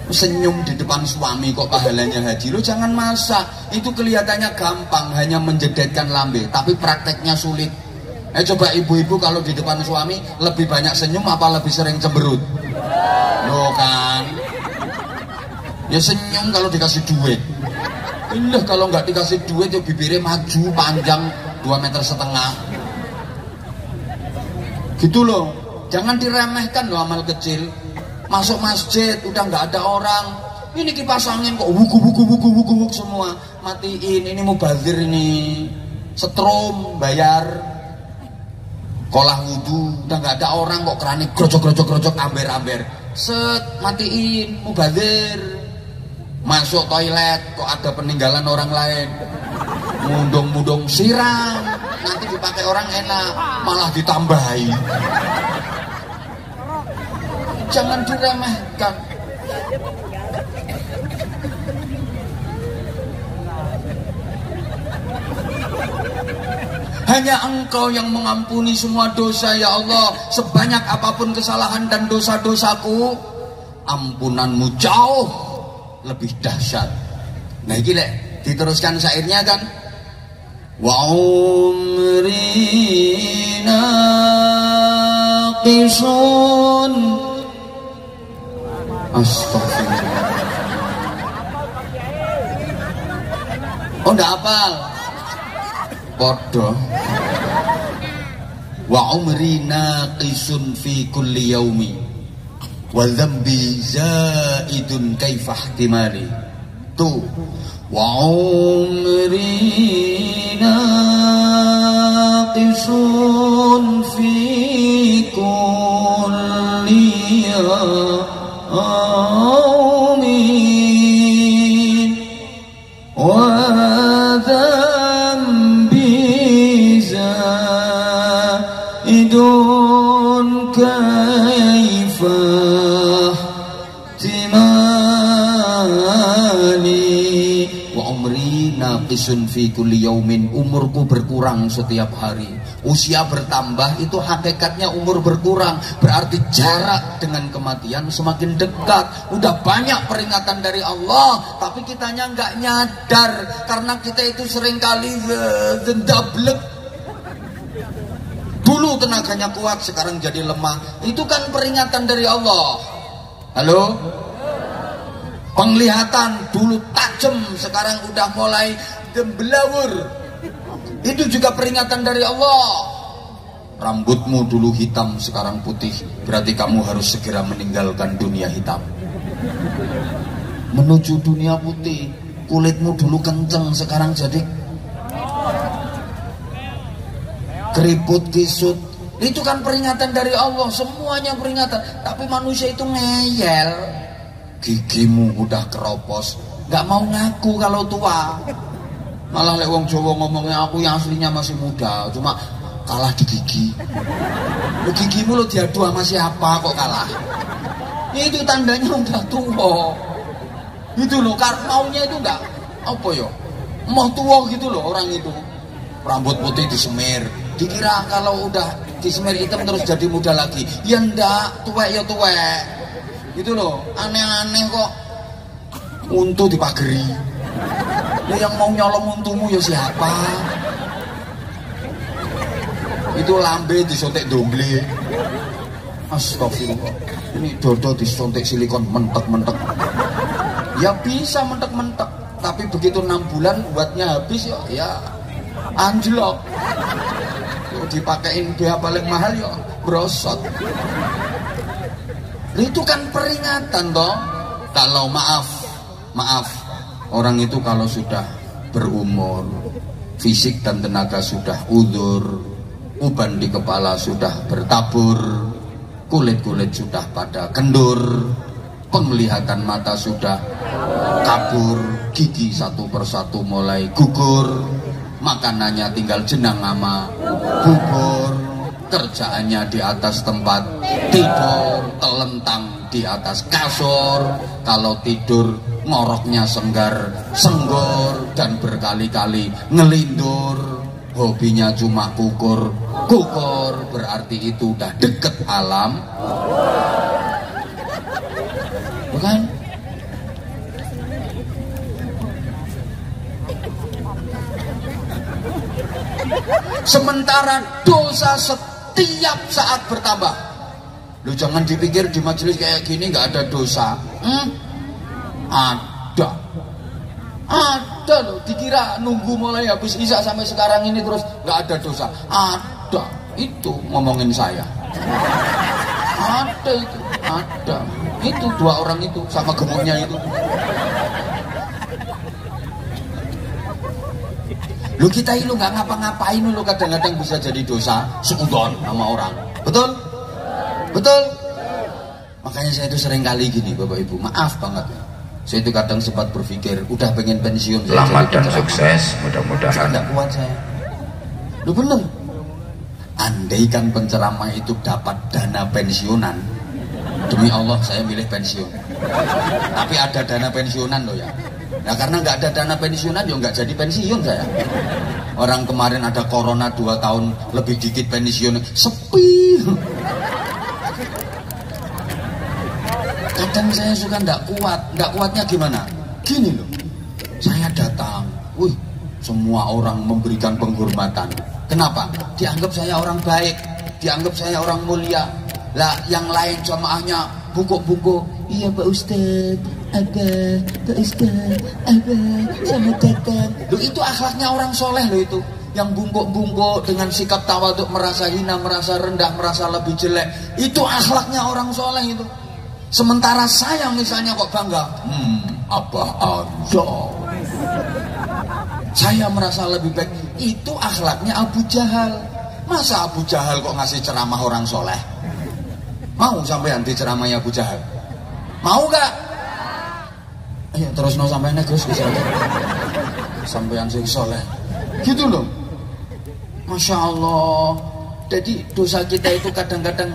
senyum di depan suami kok pahalanya haji? Lo jangan masa. Itu kelihatannya gampang, hanya menjedetkan lambe, tapi prakteknya sulit. Coba ibu-ibu kalau di depan suami lebih banyak senyum apa lebih sering cemberut? Loh kan, ya senyum kalau dikasih duit. Indah kalau nggak dikasih duit ya bibirnya maju panjang 2,5 meter. Gitu loh, jangan diremehkan loh amal kecil. Masuk masjid udah nggak ada orang, ini kipas angin kok wuk semua, matiin. Ini mubazir ini, setrum bayar. Kolah wudhu udah nggak ada orang kok, kerannya grojok amber set, matiin, mubazir. Masuk toilet kok ada peninggalan orang lain, mundung siram, nanti dipakai orang enak malah ditambahi. Jangan diremehkan. Hanya Engkau yang mengampuni semua dosa ya Allah. Sebanyak apapun kesalahan dan dosa-dosaku, ampunanmu jauh lebih dahsyat. Nah ini lek diteruskan syairnya kan, wa umrina qisun. Astagfirullah. Oh enggak hafal. Podo. Wa umri naqisun fi kulli yaumi wa dhanbi zaidun kaifa ihtimali. Tu wa umri naqisun fi kulli yaumin wa idun kaifa timani. Wa umri naqisun fi kulli yaumin, umurku berkurang setiap hari. Usia bertambah itu hakikatnya umur berkurang, berarti jarak dengan kematian semakin dekat. Udah banyak peringatan dari Allah, tapi kitanya nggak nyadar karena kita itu seringkali gendablek. Dulu tenaganya kuat, sekarang jadi lemah. Itu kan peringatan dari Allah. Halo? Penglihatan dulu tajam, sekarang udah mulai gembelawur. Itu juga peringatan dari Allah. rambutmu dulu hitam sekarang putih, berarti kamu harus segera meninggalkan dunia hitam menuju dunia putih. Kulitmu dulu kenceng sekarang jadi keriput kisut. Itu kan peringatan dari Allah, semuanya peringatan. Tapi manusia itu ngeyel. Gigimu udah keropos, gak mau ngaku kalau tua. Malah lek wong Jawa ngomongnya aku yang aslinya masih muda, cuma kalah di gigi. Lu gigimu lo diadu sama siapa kok kalah? Itu tandanya udah tua. Gitu loh, maunya itu enggak apa ya? Mau tua gitu loh orang itu. Rambut putih disemir, dikira kalau udah disemir hitam terus jadi muda lagi. Ya ndak, tuwek ya tuwek. Gitu loh, aneh-aneh kok. Untu dipageri. Ya yang mau nyolong untumu ya siapa? Itu lambe disontek domble. Astagfirullah. Ini dodo disontek silikon mentek-mentek. Ya bisa mentek-mentek, tapi begitu 6 bulan buatnya habis ya anjlok. Dipakein biaya paling mahal ya brosot. Itu kan peringatan toh. Kalau maaf orang itu kalau sudah berumur, fisik dan tenaga sudah udur, uban di kepala sudah bertabur, kulit-kulit sudah pada kendur, penglihatan mata sudah kabur, gigi satu persatu mulai gugur, makanannya tinggal jenang sama bubur, kerjaannya di atas tempat tidur, telentang di atas kasur, kalau tidur ngoroknya senggor dan berkali-kali ngelindur, hobinya cuma kukur, berarti itu udah deket alam, bukan? Sementara dosa setiap saat bertambah. Lu jangan dipikir di majelis kayak gini nggak ada dosa. Ada loh. Dikira nunggu mulai habis isya sampai sekarang ini terus nggak ada dosa. Ada. Itu ngomongin saya. Ada itu. Ada. Itu 2 orang itu sama gemuknya itu. Lu kita ini lu nggak ngapa-ngapain lu kadang-kadang bisa jadi dosa seudon sama orang. Betul? Betul? Makanya saya itu sering kali gini Bapak Ibu, maaf banget. Saya itu kadang sempat berpikir udah pengen pensiun. Selamat dan sukses, mudah-mudahan. Tidak kuat saya. Lu bener. Andaikan penceramah itu dapat dana pensiunan, demi Allah saya milih pensiun. Tapi ada dana pensiunan loh ya. Nah karena nggak ada dana pensiunan ya nggak jadi pensiun saya. Orang kemarin ada corona 2 tahun lebih dikit pensiun, sepi. Kadang saya suka nggak kuatnya gimana? Gini loh, saya datang, semua orang memberikan penghormatan. Kenapa? Dianggap saya orang baik, dianggap saya orang mulia. Lah yang lain jamaahnya bungkuk-bungkuk. Iya Pak Ustadz, Pak Ustadz, selamat datang. Loh itu akhlaknya orang soleh loh itu. Yang bungkuk-bungkuk dengan sikap tawaduk, merasa hina, merasa rendah, merasa lebih jelek. Itu akhlaknya orang soleh itu. Sementara saya misalnya kok bangga, Abah Anda, saya merasa lebih baik. Itu akhlaknya Abu Jahal. Masa Abu Jahal kok ngasih ceramah orang soleh? Mau sampean di ceramahnya Abu Jahal? Mau gak? Ayo terus no sampean Gus sampean sing soleh. Gitu loh. Masya Allah. Jadi dosa kita itu kadang-kadang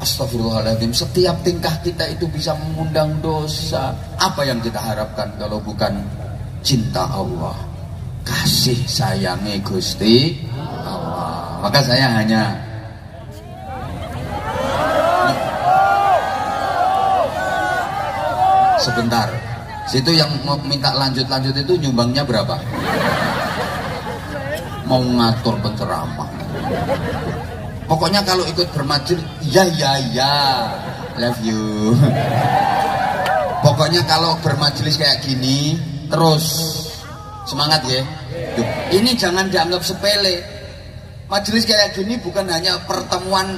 astagfirullahaladzim, setiap tingkah kita itu bisa mengundang dosa. Apa yang kita harapkan kalau bukan cinta Allah, kasih sayangnya Gusti Allah. Maka saya hanya sebentar. Situ yang mau minta lanjut itu nyumbangnya berapa? Mau ngatur penceramah. Pokoknya kalau ikut bermajelis, ya, love you. Pokoknya kalau bermajelis kayak gini, terus semangat ya. Ini jangan dianggap sepele. Majelis kayak gini bukan hanya pertemuan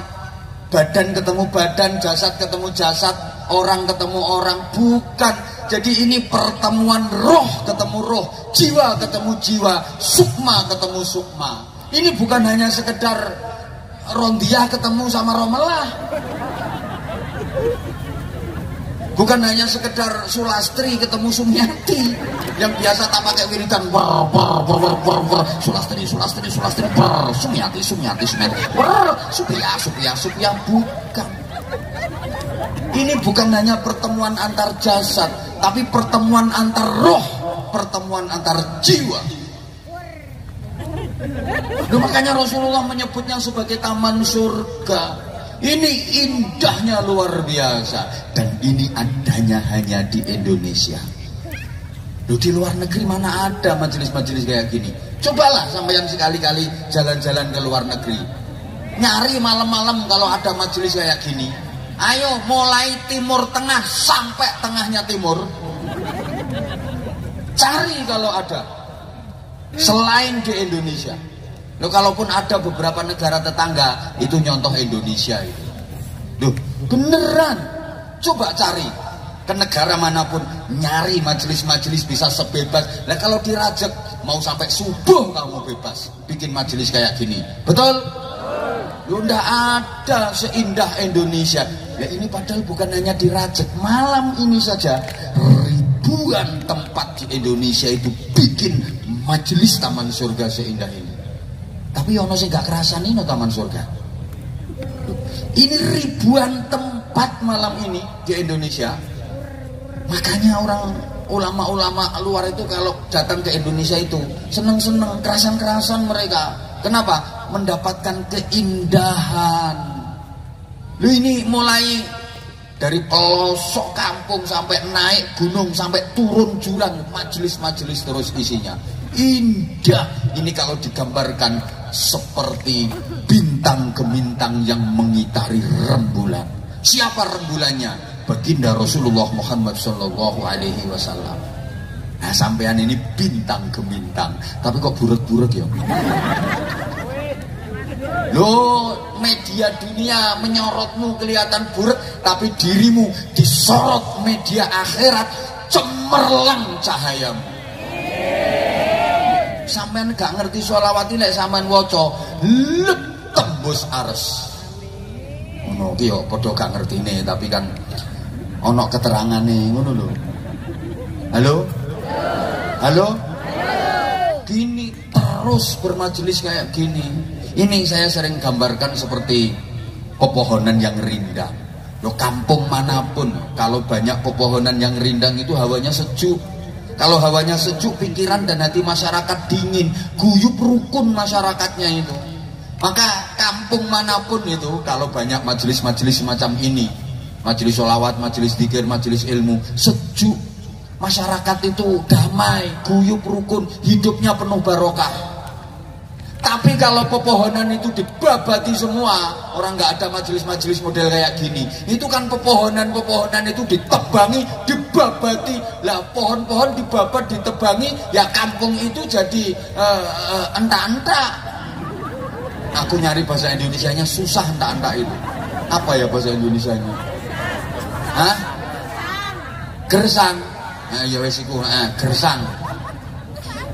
badan ketemu badan, jasad ketemu jasad, orang ketemu orang, bukan. Jadi ini pertemuan roh ketemu roh, jiwa ketemu jiwa, sukma ketemu sukma. Ini bukan hanya sekedar Rondiah ketemu sama Romelah, bukan hanya sekedar Sulastri ketemu Sumiati yang biasa tak pakai wiridan Sulastri Sumiati Supiya, bukan. Ini bukan hanya pertemuan antar jasad, tapi pertemuan antar roh, pertemuan antar jiwa. Makanya Rasulullah menyebutnya sebagai taman surga. Ini indahnya luar biasa, dan ini adanya hanya di Indonesia. Loh, di luar negeri mana ada majelis-majelis kayak gini? Cobalah sampeyan sekali-kali jalan-jalan ke luar negeri, nyari malam-malam kalau ada majelis kayak gini. Ayo mulai timur tengah sampai tengahnya timur, cari kalau ada selain di Indonesia. Loh, kalaupun ada beberapa negara tetangga itu nyontoh Indonesia itu. Loh, beneran. Coba cari ke negara manapun, nyari majelis-majelis bisa sebebas. Lah kalau dirajak mau sampai subuh kamu bebas bikin majelis kayak gini. Betul? Loh, ndak ada seindah Indonesia. Ya ini padahal bukan hanya dirajak, malam ini saja ribuan tempat di Indonesia itu bikin majelis taman surga seindah ini. Tapi ono sing gak kerasan ini taman surga. Ini ribuan tempat malam ini di Indonesia. Makanya orang ulama-ulama luar itu kalau datang ke Indonesia itu seneng-seneng, kerasan-kerasan mereka. Kenapa? Mendapatkan keindahan. Lu ini mulai dari pelosok kampung sampai naik gunung sampai turun jurang, majelis-majelis terus isinya. Indah. Ini kalau digambarkan seperti bintang gemintang yang mengitari rembulan. Siapa rembulannya? Baginda Rasulullah Muhammad Sallallahu Alaihi Wasallam. Nah, sampean ini bintang gemintang, tapi kok buret-buret ya? Loh, media dunia menyorotmu kelihatan buret, tapi dirimu disorot media akhirat, cemerlang cahayamu. Sampean gak ngerti sholawati lek sampean waca lep tembus ares. Ngono ki yo padha gak ngertine, tapi kan ana keterangane ngono lho. Halo? Halo? Gini terus bermajelis kayak gini. Ini saya sering gambarkan seperti pepohonan yang rindang. Loh, kampung manapun kalau banyak pepohonan yang rindang itu hawanya sejuk. Kalau hawanya sejuk, pikiran dan hati masyarakat dingin, guyup rukun masyarakatnya itu. Maka kampung manapun itu kalau banyak majelis-majelis semacam ini, majelis sholawat, majelis dzikir, majelis ilmu, sejuk. Masyarakat itu damai, guyup rukun, hidupnya penuh barokah. Tapi kalau pepohonan itu dibabati semua, orang nggak ada majelis-majelis model kayak gini. Itu kan pepohonan-pepohonan itu ditebangi, dibabati. Lah pohon-pohon dibabat, ditebangi, ya kampung itu jadi entak-entak. Aku nyari bahasa Indonesianya susah, entak-entak itu. Apa ya bahasa Indonesianya? Hah? Gersang. Nah, ya wes iku, gersang.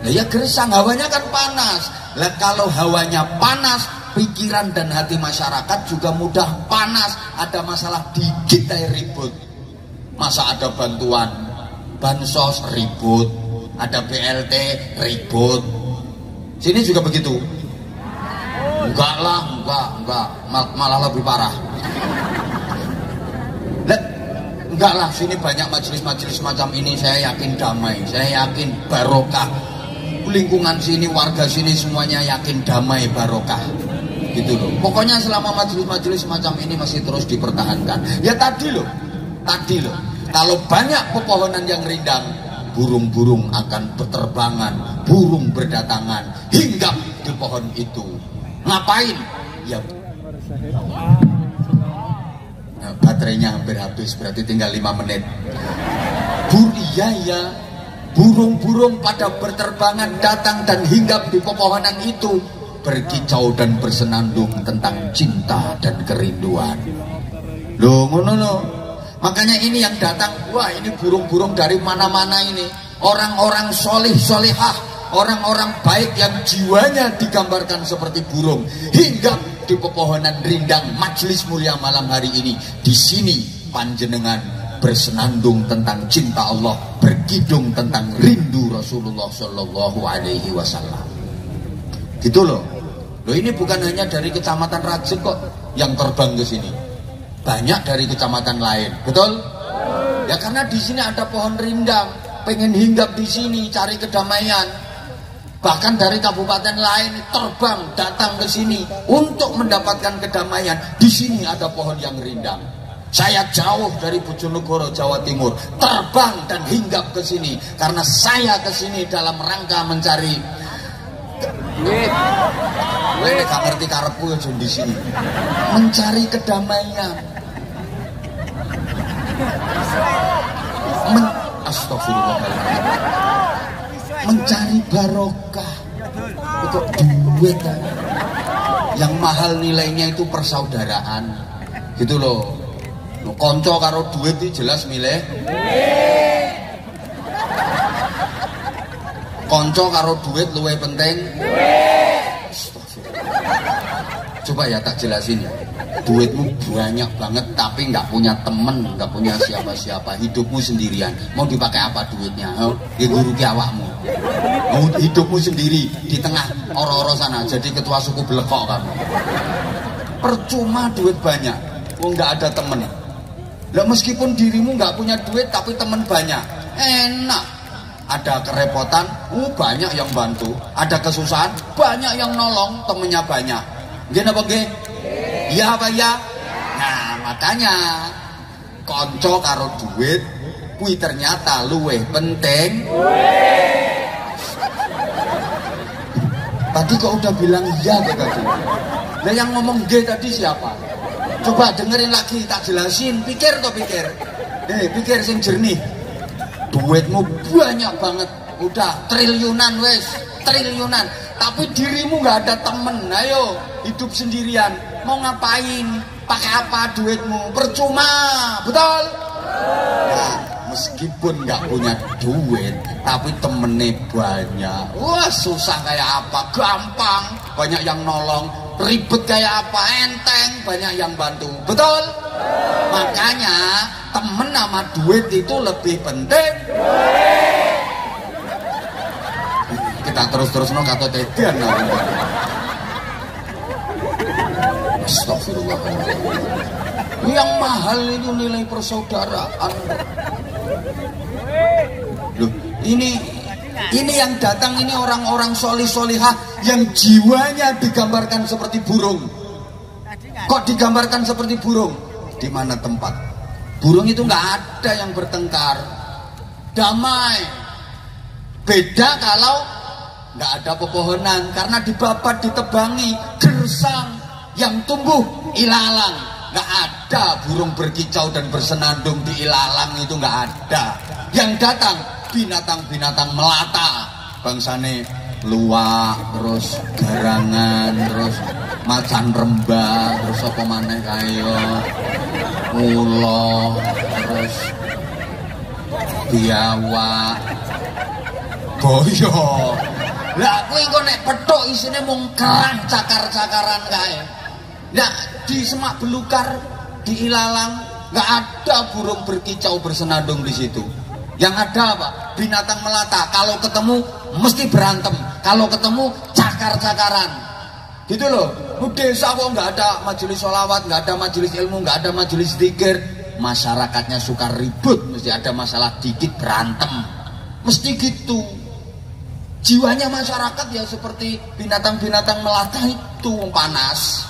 Nah, ya gersang, hawanya kan panas. Lah kalau hawanya panas, pikiran dan hati masyarakat juga mudah panas. Ada masalah dikit aja ribut. Masa ada bantuan bansos ribut, ada BLT ribut. Sini juga begitu. Enggak lah, enggak, malah lebih parah. Enggak lah, sini banyak majelis-majelis macam ini. Saya yakin damai, saya yakin barokah. Lingkungan sini, warga sini semuanya yakin damai barokah, gitu loh. Pokoknya selama majelis-majelis macam ini masih terus dipertahankan. Ya tadi loh, kalau banyak pepohonan yang rindang, burung-burung akan berterbangan, burung berdatangan, hinggap di pohon itu. Ngapain? Ya, nah, baterainya hampir habis, berarti tinggal 5 menit. Burung-burung pada berterbangan datang dan hinggap di pepohonan itu. berkicau dan bersenandung tentang cinta dan kerinduan. Loh, ngono loh. Makanya ini yang datang, wah ini burung-burung dari mana-mana ini. Orang-orang solih solihah, orang-orang baik yang jiwanya digambarkan seperti burung. Hingga di pepohonan rindang majelis mulia malam hari ini, di sini panjenengan bersenandung tentang cinta Allah, berkidung tentang rindu Rasulullah Shallallahu Alaihi Wasallam. Gitu loh. Loh ini bukan hanya dari kecamatan Rajek kok yang terbang ke sini. Banyak dari kecamatan lain, betul? Ya karena di sini ada pohon rindang, pengen hinggap di sini cari kedamaian. Bahkan dari kabupaten lain terbang datang ke sini untuk mendapatkan kedamaian. Di sini ada pohon yang rindang. Saya jauh dari Bojonegoro, Jawa Timur, terbang dan hinggap ke sini karena saya ke sini dalam rangka mencari. Gue gak ngerti karepku ya di sini. Mencari kedamaian. Astagfirullahaladzim. Mencari barokah. Itu duit kan. Yang mahal nilainya itu persaudaraan. Gitu loh. Konco karo duit itu jelas milih. Konco karo duit luwih penting. Coba ya tak jelasin ya. Duitmu banyak banget tapi nggak punya temen, nggak punya siapa-siapa, hidupmu sendirian. Mau dipakai apa duitnya? Ya guru ki awakmu. Mau hidupmu sendiri di tengah oro-oro sana jadi ketua suku belekok kamu. Percuma duit banyak, nggak ada temen. Lah meskipun dirimu nggak punya duit tapi temen banyak, enak. Ada kerepotan, banyak yang bantu. Ada kesusahan, banyak yang nolong, temennya banyak. Gini apa nggih? Iya apa ya? Nah makanya konco karo duit kuwi ternyata luweh penting. Tadi kok udah bilang iya kok tadi. Nah yang ngomong G tadi siapa? Coba dengerin lagi tak jelasin. Pikir toh pikir. Pikir sing jernih. Duitmu banyak banget, udah triliunan wes, triliunan. Tapi dirimu nggak ada temen, ayo hidup sendirian. Mau ngapain? Pakai apa duitmu? Percuma, betul? Nah, meskipun nggak punya duit, tapi temennya banyak. Wah susah kayak apa? Gampang, banyak yang nolong. Ribet kayak apa? Enteng, banyak yang bantu, betul? Makanya temen sama duit itu lebih penting. Kita terus-terus no kata tegan. Astagfirullahaladzim. Yang mahal itu nilai persaudaraan. Loh, ini yang datang ini orang-orang solih-solihah yang jiwanya digambarkan seperti burung. Kok digambarkan seperti burung? Di mana tempat? Burung itu nggak ada yang bertengkar, damai. Beda kalau nggak ada pepohonan, karena dibabat, ditebangi, gersang yang tumbuh ilalang. Nggak ada burung berkicau dan bersenandung di ilalang itu nggak ada. Yang datang binatang-binatang melata, bangsane luwak, terus garangan, terus macan rembah, terus apa maneh kaya ulo, terus biawak, boyo. Lah kuwi kok nek pethuk isine mung kerang cakar-cakaran kae. Lah di semak belukar, di ilalang nggak ada burung berkicau bersenandung di situ. Yang ada apa? Binatang melata. Kalau ketemu mesti berantem. Kalau ketemu cakar-cakaran. Gitu loh. Desa kok nggak ada majelis sholawat, nggak ada majelis ilmu, nggak ada majelis zikir. Masyarakatnya suka ribut, mesti ada masalah dikit berantem. Mesti gitu. Jiwanya masyarakat ya seperti binatang-binatang melata itu panas.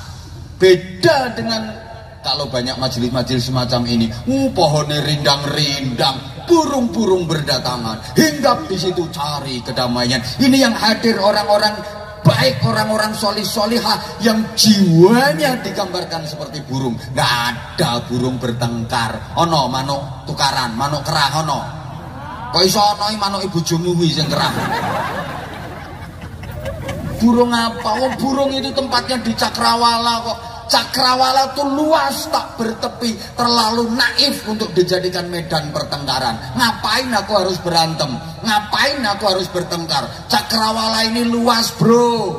Beda dengan kalau banyak majelis-majelis semacam ini. Pohonnya rindang-rindang, burung-burung berdatangan, hinggap di situ cari kedamaian. Ini yang hadir orang-orang baik, orang-orang solih-solihah yang jiwanya digambarkan seperti burung. Gak ada burung bertengkar. Ono manuk tukaran, manuk kerah ono. Kok iso ono manuk ibu jumuwi sing kerah. Burung apa? Oh, burung itu tempatnya di Cakrawala kok. Cakrawala tuh luas tak bertepi, terlalu naif untuk dijadikan medan pertengkaran. Ngapain aku harus berantem? Ngapain aku harus bertengkar? Cakrawala ini luas, bro.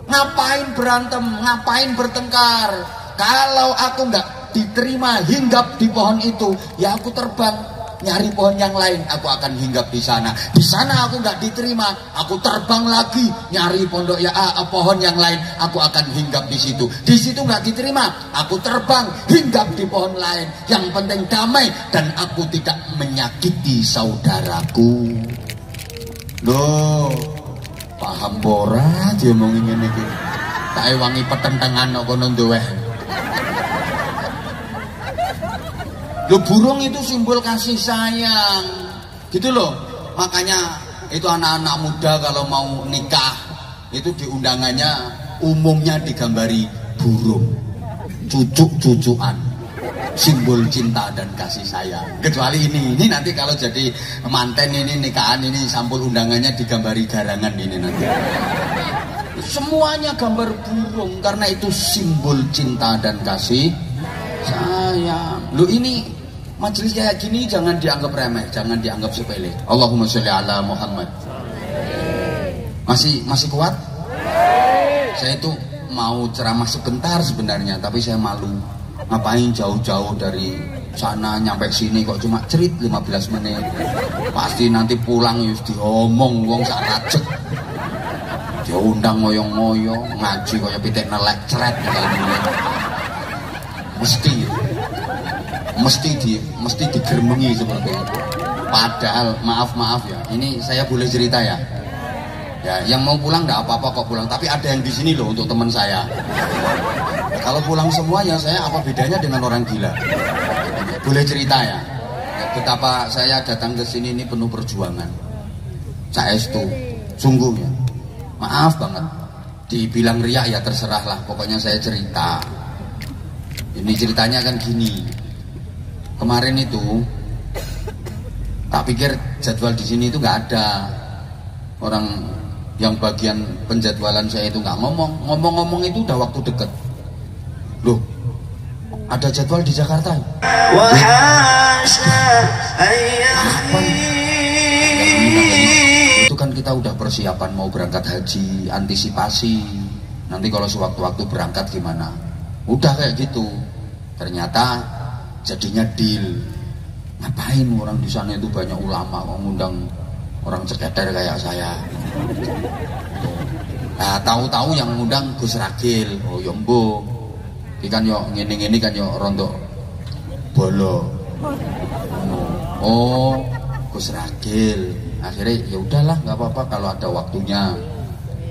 Ngapain berantem? Ngapain bertengkar? Kalau aku nggak diterima hinggap di pohon itu, ya aku terbang nyari pohon yang lain, aku akan hinggap di sana. Di sana aku nggak diterima, aku terbang lagi nyari pondok ya pohon yang lain, aku akan hinggap di situ. Di situ nggak diterima, aku terbang hinggap di pohon lain. Yang penting damai dan aku tidak menyakiti saudaraku. Loh, paham bora dia ngomongin ini. Tak ewangi pertentangan kok kono duwe. Loh, burung itu simbol kasih sayang gitu loh. Makanya itu anak-anak muda kalau mau nikah itu di undangannya umumnya digambari burung, cucuk-cucukan, simbol cinta dan kasih sayang. Kecuali ini nanti kalau jadi manten ini nikahan ini sampul undangannya digambari garangan ini nanti. Semuanya gambar burung karena itu simbol cinta dan kasih sayang. Loh, ini majelis kayak gini jangan dianggap remeh, jangan dianggap sepele. Allahumma sholli ala Muhammad. Masih kuat? Saya itu mau ceramah sebentar sebenarnya, tapi saya malu. Ngapain jauh-jauh dari sana nyampe sini kok cuma cerit 15 menit. Pasti nanti pulang yus diomong wong sak rajek. Dia undang ngoyong-ngoyong, ngaji kaya pitik nelek ceret mesti digermengi seperti itu. Padahal maaf ya, ini saya boleh cerita ya. Ya, yang mau pulang enggak apa-apa kok pulang, tapi ada yang di sini loh untuk teman saya. Kalau pulang semuanya saya apa bedanya dengan orang gila? Boleh cerita ya. Betapa saya datang ke sini ini penuh perjuangan. Saestu, sungguh ya. Maaf banget. Dibilang riak ya terserah lah, pokoknya saya cerita. Ini ceritanya kan gini. Kemarin itu tak pikir jadwal di sini itu nggak ada orang yang bagian penjadwalan saya itu nggak ngomong itu udah waktu deket. Loh, ada jadwal di Jakarta. Apa? Itu kan kita udah persiapan mau berangkat haji, antisipasi. Nanti kalau sewaktu-waktu berangkat gimana? Udah kayak gitu. Ternyata jadinya deal. Ngapain orang di sana itu banyak ulama mengundang orang ceketer kayak saya. Nah, tahu-tahu yang mengundang Gus Ragil. Oh, yombo. Iki kan yo ngene-ngene kan yo rondo bolo. Oh, Gus Ragil. Akhirnya ya udahlah, nggak apa-apa kalau ada waktunya.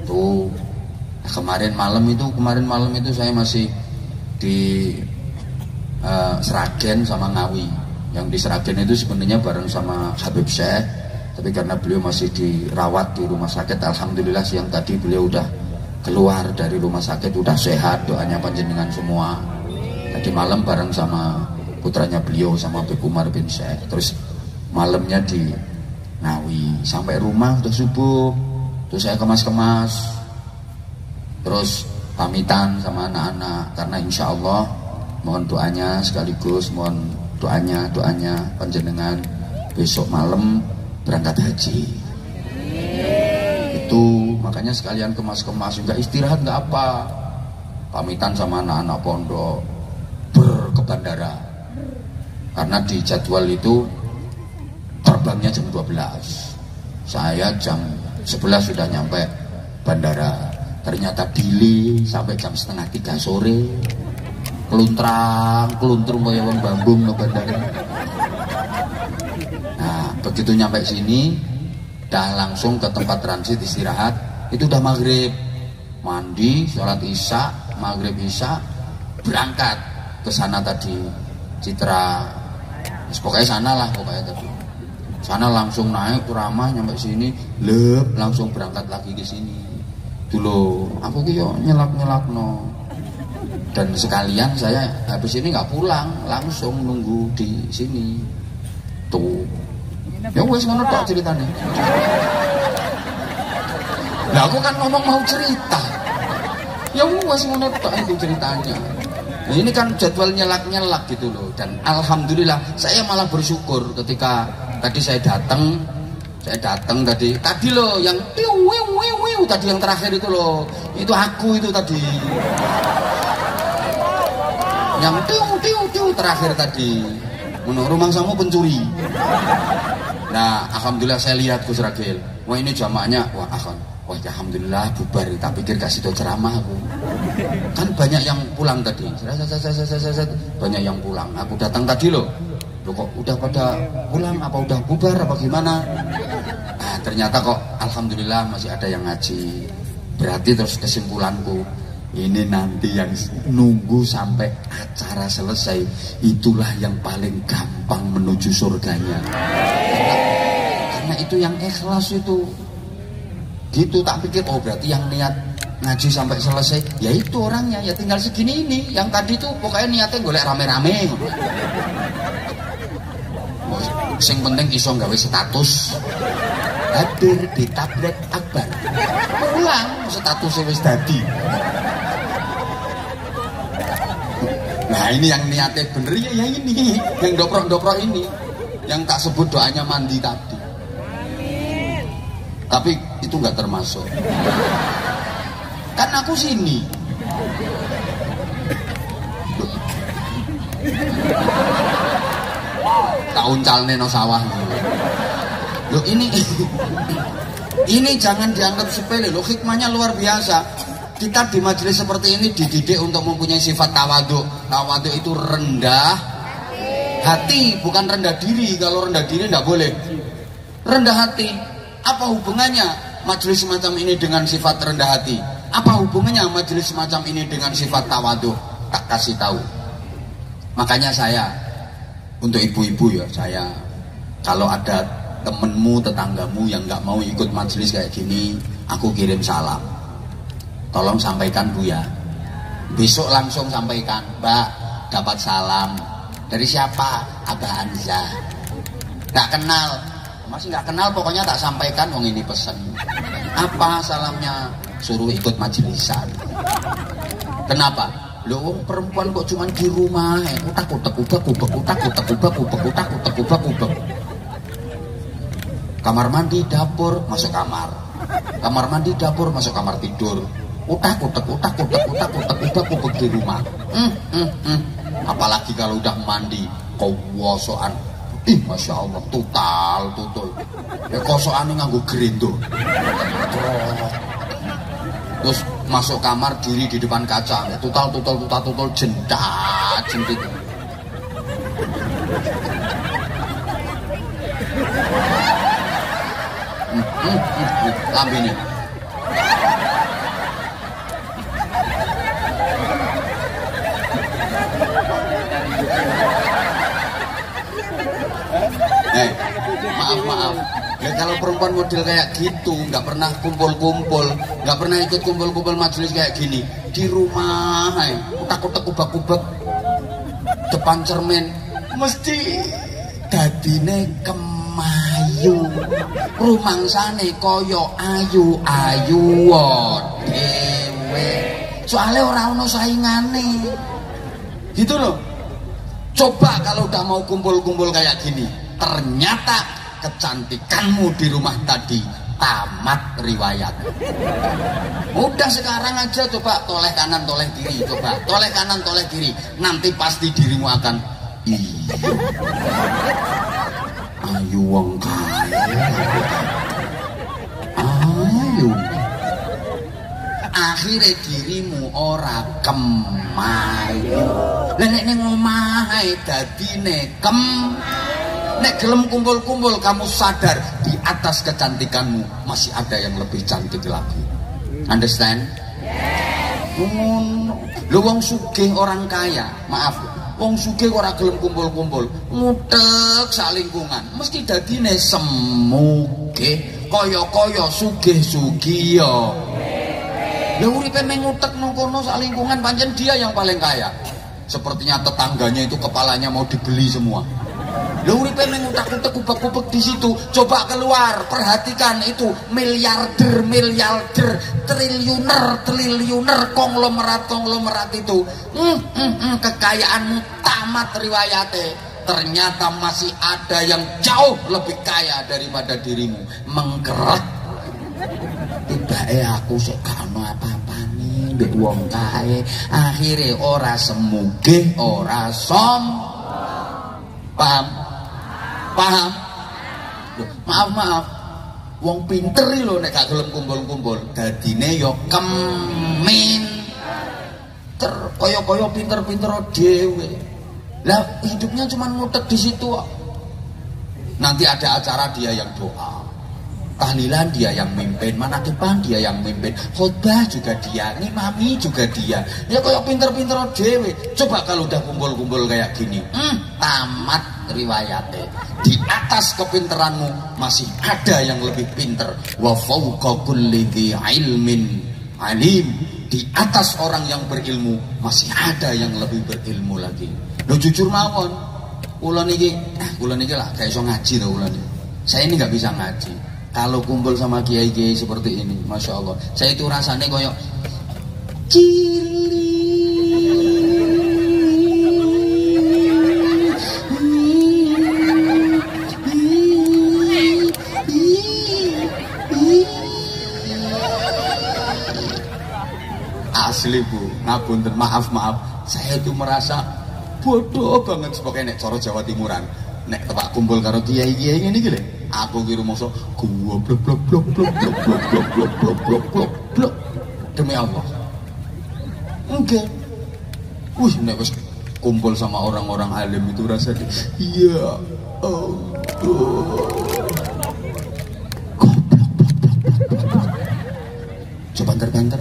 Tuh. Nah, kemarin malam itu saya masih di Sragen sama Ngawi. Yang di Sragen itu sebenarnya bareng sama Habib Syekh, tapi karena beliau masih dirawat di rumah sakit, alhamdulillah siang tadi beliau udah keluar dari rumah sakit, udah sehat, doanya panjenengan semua. Tadi malam bareng sama putranya beliau sama Habib Umar bin Syekh. Terus malamnya di Ngawi, sampai rumah udah subuh. Terus saya kemas-kemas, terus pamitan sama anak-anak karena insya Allah mohon doanya sekaligus mohon doanya panjenengan besok malam berangkat haji. Itu makanya sekalian kemas-kemas, nggak istirahat nggak apa, pamitan sama anak-anak pondok ke bandara karena di jadwal itu terbangnya jam 12, saya jam 11 sudah nyampe bandara. Ternyata delay sampai jam 2:30 sore. Keluntrung kaya wong bambung no bandara. Nah, begitu nyampe sini dah langsung ke tempat transit istirahat. Itu udah maghrib. Mandi, sholat isya, maghrib isya, berangkat ke sana tadi. Citra, pokoknya sana lah pokoknya tadi. Sana langsung naik Ramah nyampe sini, langsung berangkat lagi ke sini. Dulu aku ki yo nyelak-nyelak no. Dan sekalian saya habis ini nggak pulang, langsung nunggu di sini. Tuh. Ya wes ngono tok ceritanya. Lah aku kan ngomong mau cerita. Ya wes ngono tok itu ceritanya. Nah, ini kan jadwal nyelak-nyelak gitu loh. Dan alhamdulillah saya malah bersyukur ketika tadi saya datang tadi loh yang tadi yang terakhir itu loh. Itu aku itu tadi. Yang terakhir tadi. Menurut rumah samu pencuri. Nah, alhamdulillah saya lihat Gus Ragil. Wah, ini jamaahnya wah alhamdulillah bubar. Tak pikir kasih tau ceramah aku. Kan banyak yang pulang tadi. Banyak yang pulang. Aku datang tadi loh. Loh kok udah pada pulang apa udah bubar apa gimana? Nah, ternyata kok alhamdulillah masih ada yang ngaji. Berarti terus kesimpulanku ini nanti yang nunggu sampai acara selesai itulah yang paling gampang menuju surganya. Karena itu yang ikhlas itu. Gitu tak pikir oh berarti yang niat ngaji sampai selesai ya itu orangnya ya tinggal segini ini. Yang tadi tuh pokoknya niatnya golek rame-rame. Sing penting iso gawe status hadir di tablet akbar. Pulang statusnya wis dadi. Nah ini yang niatnya bener ya ini yang doprok-doprok ini yang tak sebut doanya mandi tadi. Tapi itu nggak termasuk. Kan aku sini. Tak uncalne no sawah. Loh ini jangan dianggap sepele loh, hikmahnya luar biasa. Kita di majelis seperti ini dididik untuk mempunyai sifat tawadhu. Tawadhu itu rendah hati, bukan rendah diri. Kalau rendah diri tidak boleh. Rendah hati. Apa hubungannya majelis semacam ini dengan sifat rendah hati? Apa hubungannya majelis semacam ini dengan sifat tawadhu? Tak kasih tahu. Makanya saya untuk ibu-ibu ya, saya kalau ada temenmu, tetanggamu yang nggak mau ikut majelis kayak gini, aku kirim salam. Tolong sampaikan Bu ya. Besok langsung sampaikan, Mbak dapat salam. Dari siapa? Abah Anza. Nggak kenal. Masih nggak kenal, pokoknya tak sampaikan. Wong ini pesen. Apa salamnya? Suruh ikut majelisan. Kenapa? Loh, perempuan kok cuman di rumah, utak-utak, kamar mandi, dapur, masuk kamar. Kamar mandi, dapur, masuk kamar tidur. Utak-utak di rumah. Apalagi kalau udah mandi, kowosoan. Masya Allah, tutul. Ya kosokan nganggo gerindo. Terus masuk kamar, diri di depan kaca, tutul jendat. Lambene. Maaf. Ya kalau perempuan model kayak gitu, nggak pernah kumpul-kumpul, nggak pernah ikut kumpul-kumpul majelis kayak gini, di rumah, utak-utak kubak-kubak depan cermin, mesti dadine kemayu, rumangsane koyo ayu dhewe. Soalnya orang ono saingane, gitu loh. Coba kalau udah mau kumpul-kumpul kayak gini, ternyata kecantikanmu di rumah tadi tamat riwayat. Udah sekarang aja coba toleh kanan toleh kiri, coba toleh kanan toleh kiri, nanti pasti dirimu akan iya ayu wong kaya, ayu. Akhirnya dirimu ora kemayu. Nek ning omahe dadine nek gelem kumpul-kumpul, kamu sadar di atas kecantikanmu masih ada yang lebih cantik lagi. Understand? Lu wong sugih orang kaya, maaf, wong sugih ora gelem kumpul-kumpul, ngutek sak lingkungan, mesti dadine semuge, kaya-kaya sugih-sugiya. Lah uripe meng ngutek nang kono sak lingkungan, pancen dia yang paling kaya. Sepertinya tetangganya itu kepalanya mau dibeli semua. Lho uripe mengutak-utak kubek-kubek di situ. Coba keluar, perhatikan itu miliarder, triliuner, konglomerat itu. Kekayaanmu tamat riwayate. Ternyata masih ada yang jauh lebih kaya daripada dirimu. Menggerak. Tibake aku sik gak ono apa-apane mbek wong kae. Akhire ora semugih, ora Paham? Loh, maaf. Wong pinter lho nek gak gelem kumpul-kumpul. Dadine ya kaya pinter-pinter dhewe. Lah hidupnya cuma ngutek di situ. Nanti ada acara dia yang doa. Tahlilan dia yang mimpin, manakiban dia yang mimpin, khotbah juga dia, ngimami juga dia. Ya kayak pinter-pinter dhewe. Coba kalau udah kumpul-kumpul kayak gini, tamat riwayatnya. Di atas kepinteranmu masih ada yang lebih pinter. Wa fawqa kulli dzi ilmin alim. Di atas orang yang berilmu masih ada yang lebih berilmu lagi. Lo jujur mawon, kula niki lah kayak iso ngaji to kula niki. Saya ini nggak bisa ngaji. Kalau kumpul sama kiai-kiai seperti ini, masya Allah, saya itu rasanya koyok asli bu, ngapunten, maaf, saya itu merasa bodoh banget sebagai nek coro Jawa Timuran. Nek tepak kumpul karo kiai-kiai ngene iki lho. Aku ki rumangsa goblok blok. Demi Allah. Oke. Nek wis kumpul sama orang-orang alim itu rasanya iya. Coba banter-banter.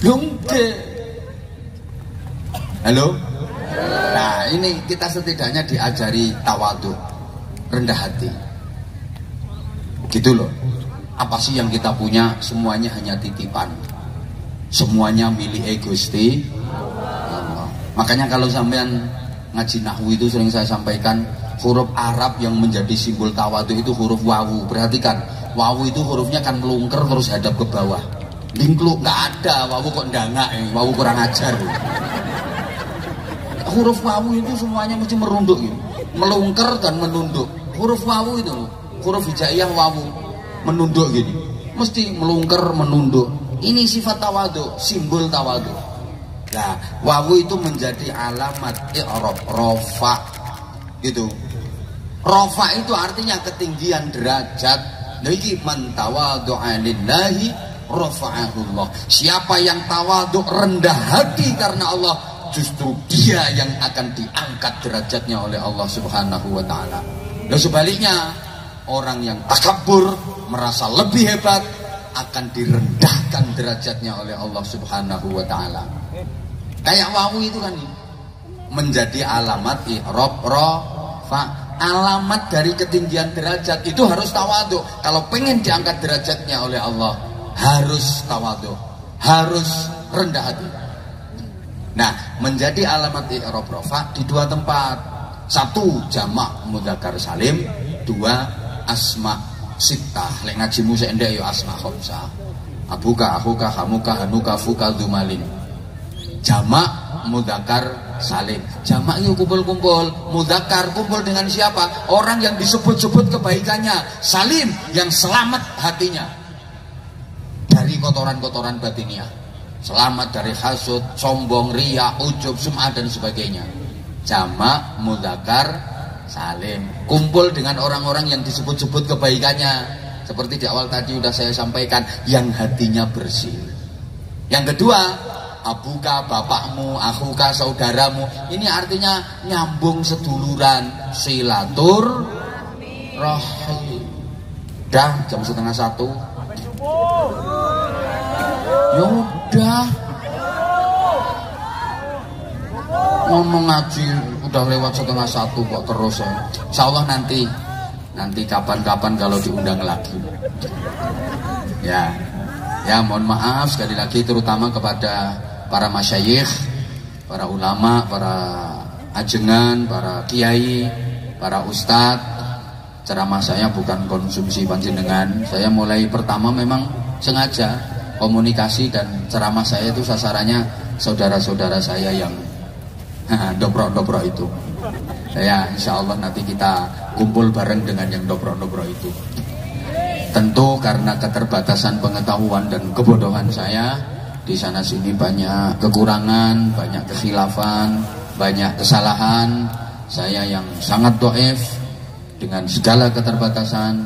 Oke. Halo? Nah ini kita setidaknya diajari tawadhu, rendah hati. Gitu loh. Apa sih yang kita punya? Semuanya hanya titipan. Semuanya milik Gusti Allah. Makanya kalau sampean ngaji nahwu itu sering saya sampaikan, huruf Arab yang menjadi simbol tawadhu itu huruf wawu. Perhatikan, wawu itu hurufnya kan melungker terus hadap ke bawah. Lingkluk nggak ada, wawu kok ndangak, wawu kurang ajar. Huruf wawu itu semuanya mesti merunduk gitu. Melungker dan menunduk. Huruf wawu itu, huruf hijaiyah wawu menunduk gini. Mesti melungker menunduk. Ini sifat tawadhu, simbol tawadhu. Nah, wawu itu menjadi alamat i'rab rafa gitu. Rafa itu artinya ketinggian derajat. Niki man tawadhu'a lillahi rafa'ahullah. Siapa yang tawadhu rendah hati karena Allah, justru dia yang akan diangkat derajatnya oleh Allah Subhanahu wa taala. Dan sebaliknya, orang yang takabur, merasa lebih hebat, akan direndahkan derajatnya oleh Allah Subhanahu wa taala. Kayak wawu itu kan menjadi alamat i'rab rafa. Alamat dari ketinggian derajat itu harus tawadhu. Kalau pengen diangkat derajatnya oleh Allah, harus tawadhu, harus rendah hati. Nah, menjadi alamat i'rab rafa di dua tempat. Satu, jamak mudzakkar salim. Dua, asma sittah. Lek ngajimu sik ndek yo asma khamsah. Abuka, akhuka, hamuka, hanuka, fuka, dzumalin. Jamak mudzakkar salim. Jamak itu kumpul-kumpul. Mudzakkar kumpul dengan siapa? Orang yang disebut-sebut kebaikannya. Salim, yang selamat hatinya dari kotoran-kotoran batiniah. Selamat dari hasud, sombong, riya, ujub, sum'ah dan sebagainya. Jamak mudzakkar salim. Kumpul dengan orang-orang yang disebut-sebut kebaikannya. Seperti di awal tadi sudah saya sampaikan, yang hatinya bersih. Yang kedua, abuka, bapakmu, akhuka, saudaramu. Ini artinya nyambung seduluran, silatur rahim. Dah jam 12:30. Ya udah, ngomong ngaji udah lewat 12:30 kok terus ya. Insya Allah nanti kapan-kapan kalau diundang lagi. Ya mohon maaf sekali lagi terutama kepada para masyayikh, para ulama, para ajengan, para kiai, para ustadz. Ceramah saya bukan konsumsi panjenengan. Saya mulai pertama memang sengaja komunikasi dan ceramah saya itu sasarannya saudara-saudara saya yang dobro-dobro itu. Saya insya Allah nanti kita kumpul bareng dengan yang dobro-dobro itu. Tentu karena keterbatasan pengetahuan dan kebodohan saya, di sana sini banyak kekurangan, banyak kekhilafan, banyak kesalahan. Saya yang sangat dhaif dengan segala keterbatasan,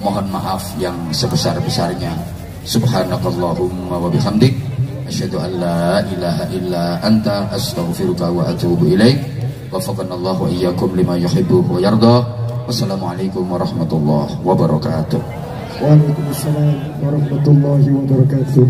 mohon maaf yang sebesar-besarnya. Subhanakallahumma wa bihamdik, asyhadu an la ilaha illa anta, astaghfiruka wa atubu ilaik. Wafaqanallahu wa iyyakum lima yuhibbu wa yarda. Wassalamualaikum warahmatullahi wabarakatuh. Waalaikumsalam warahmatullahi wabarakatuh.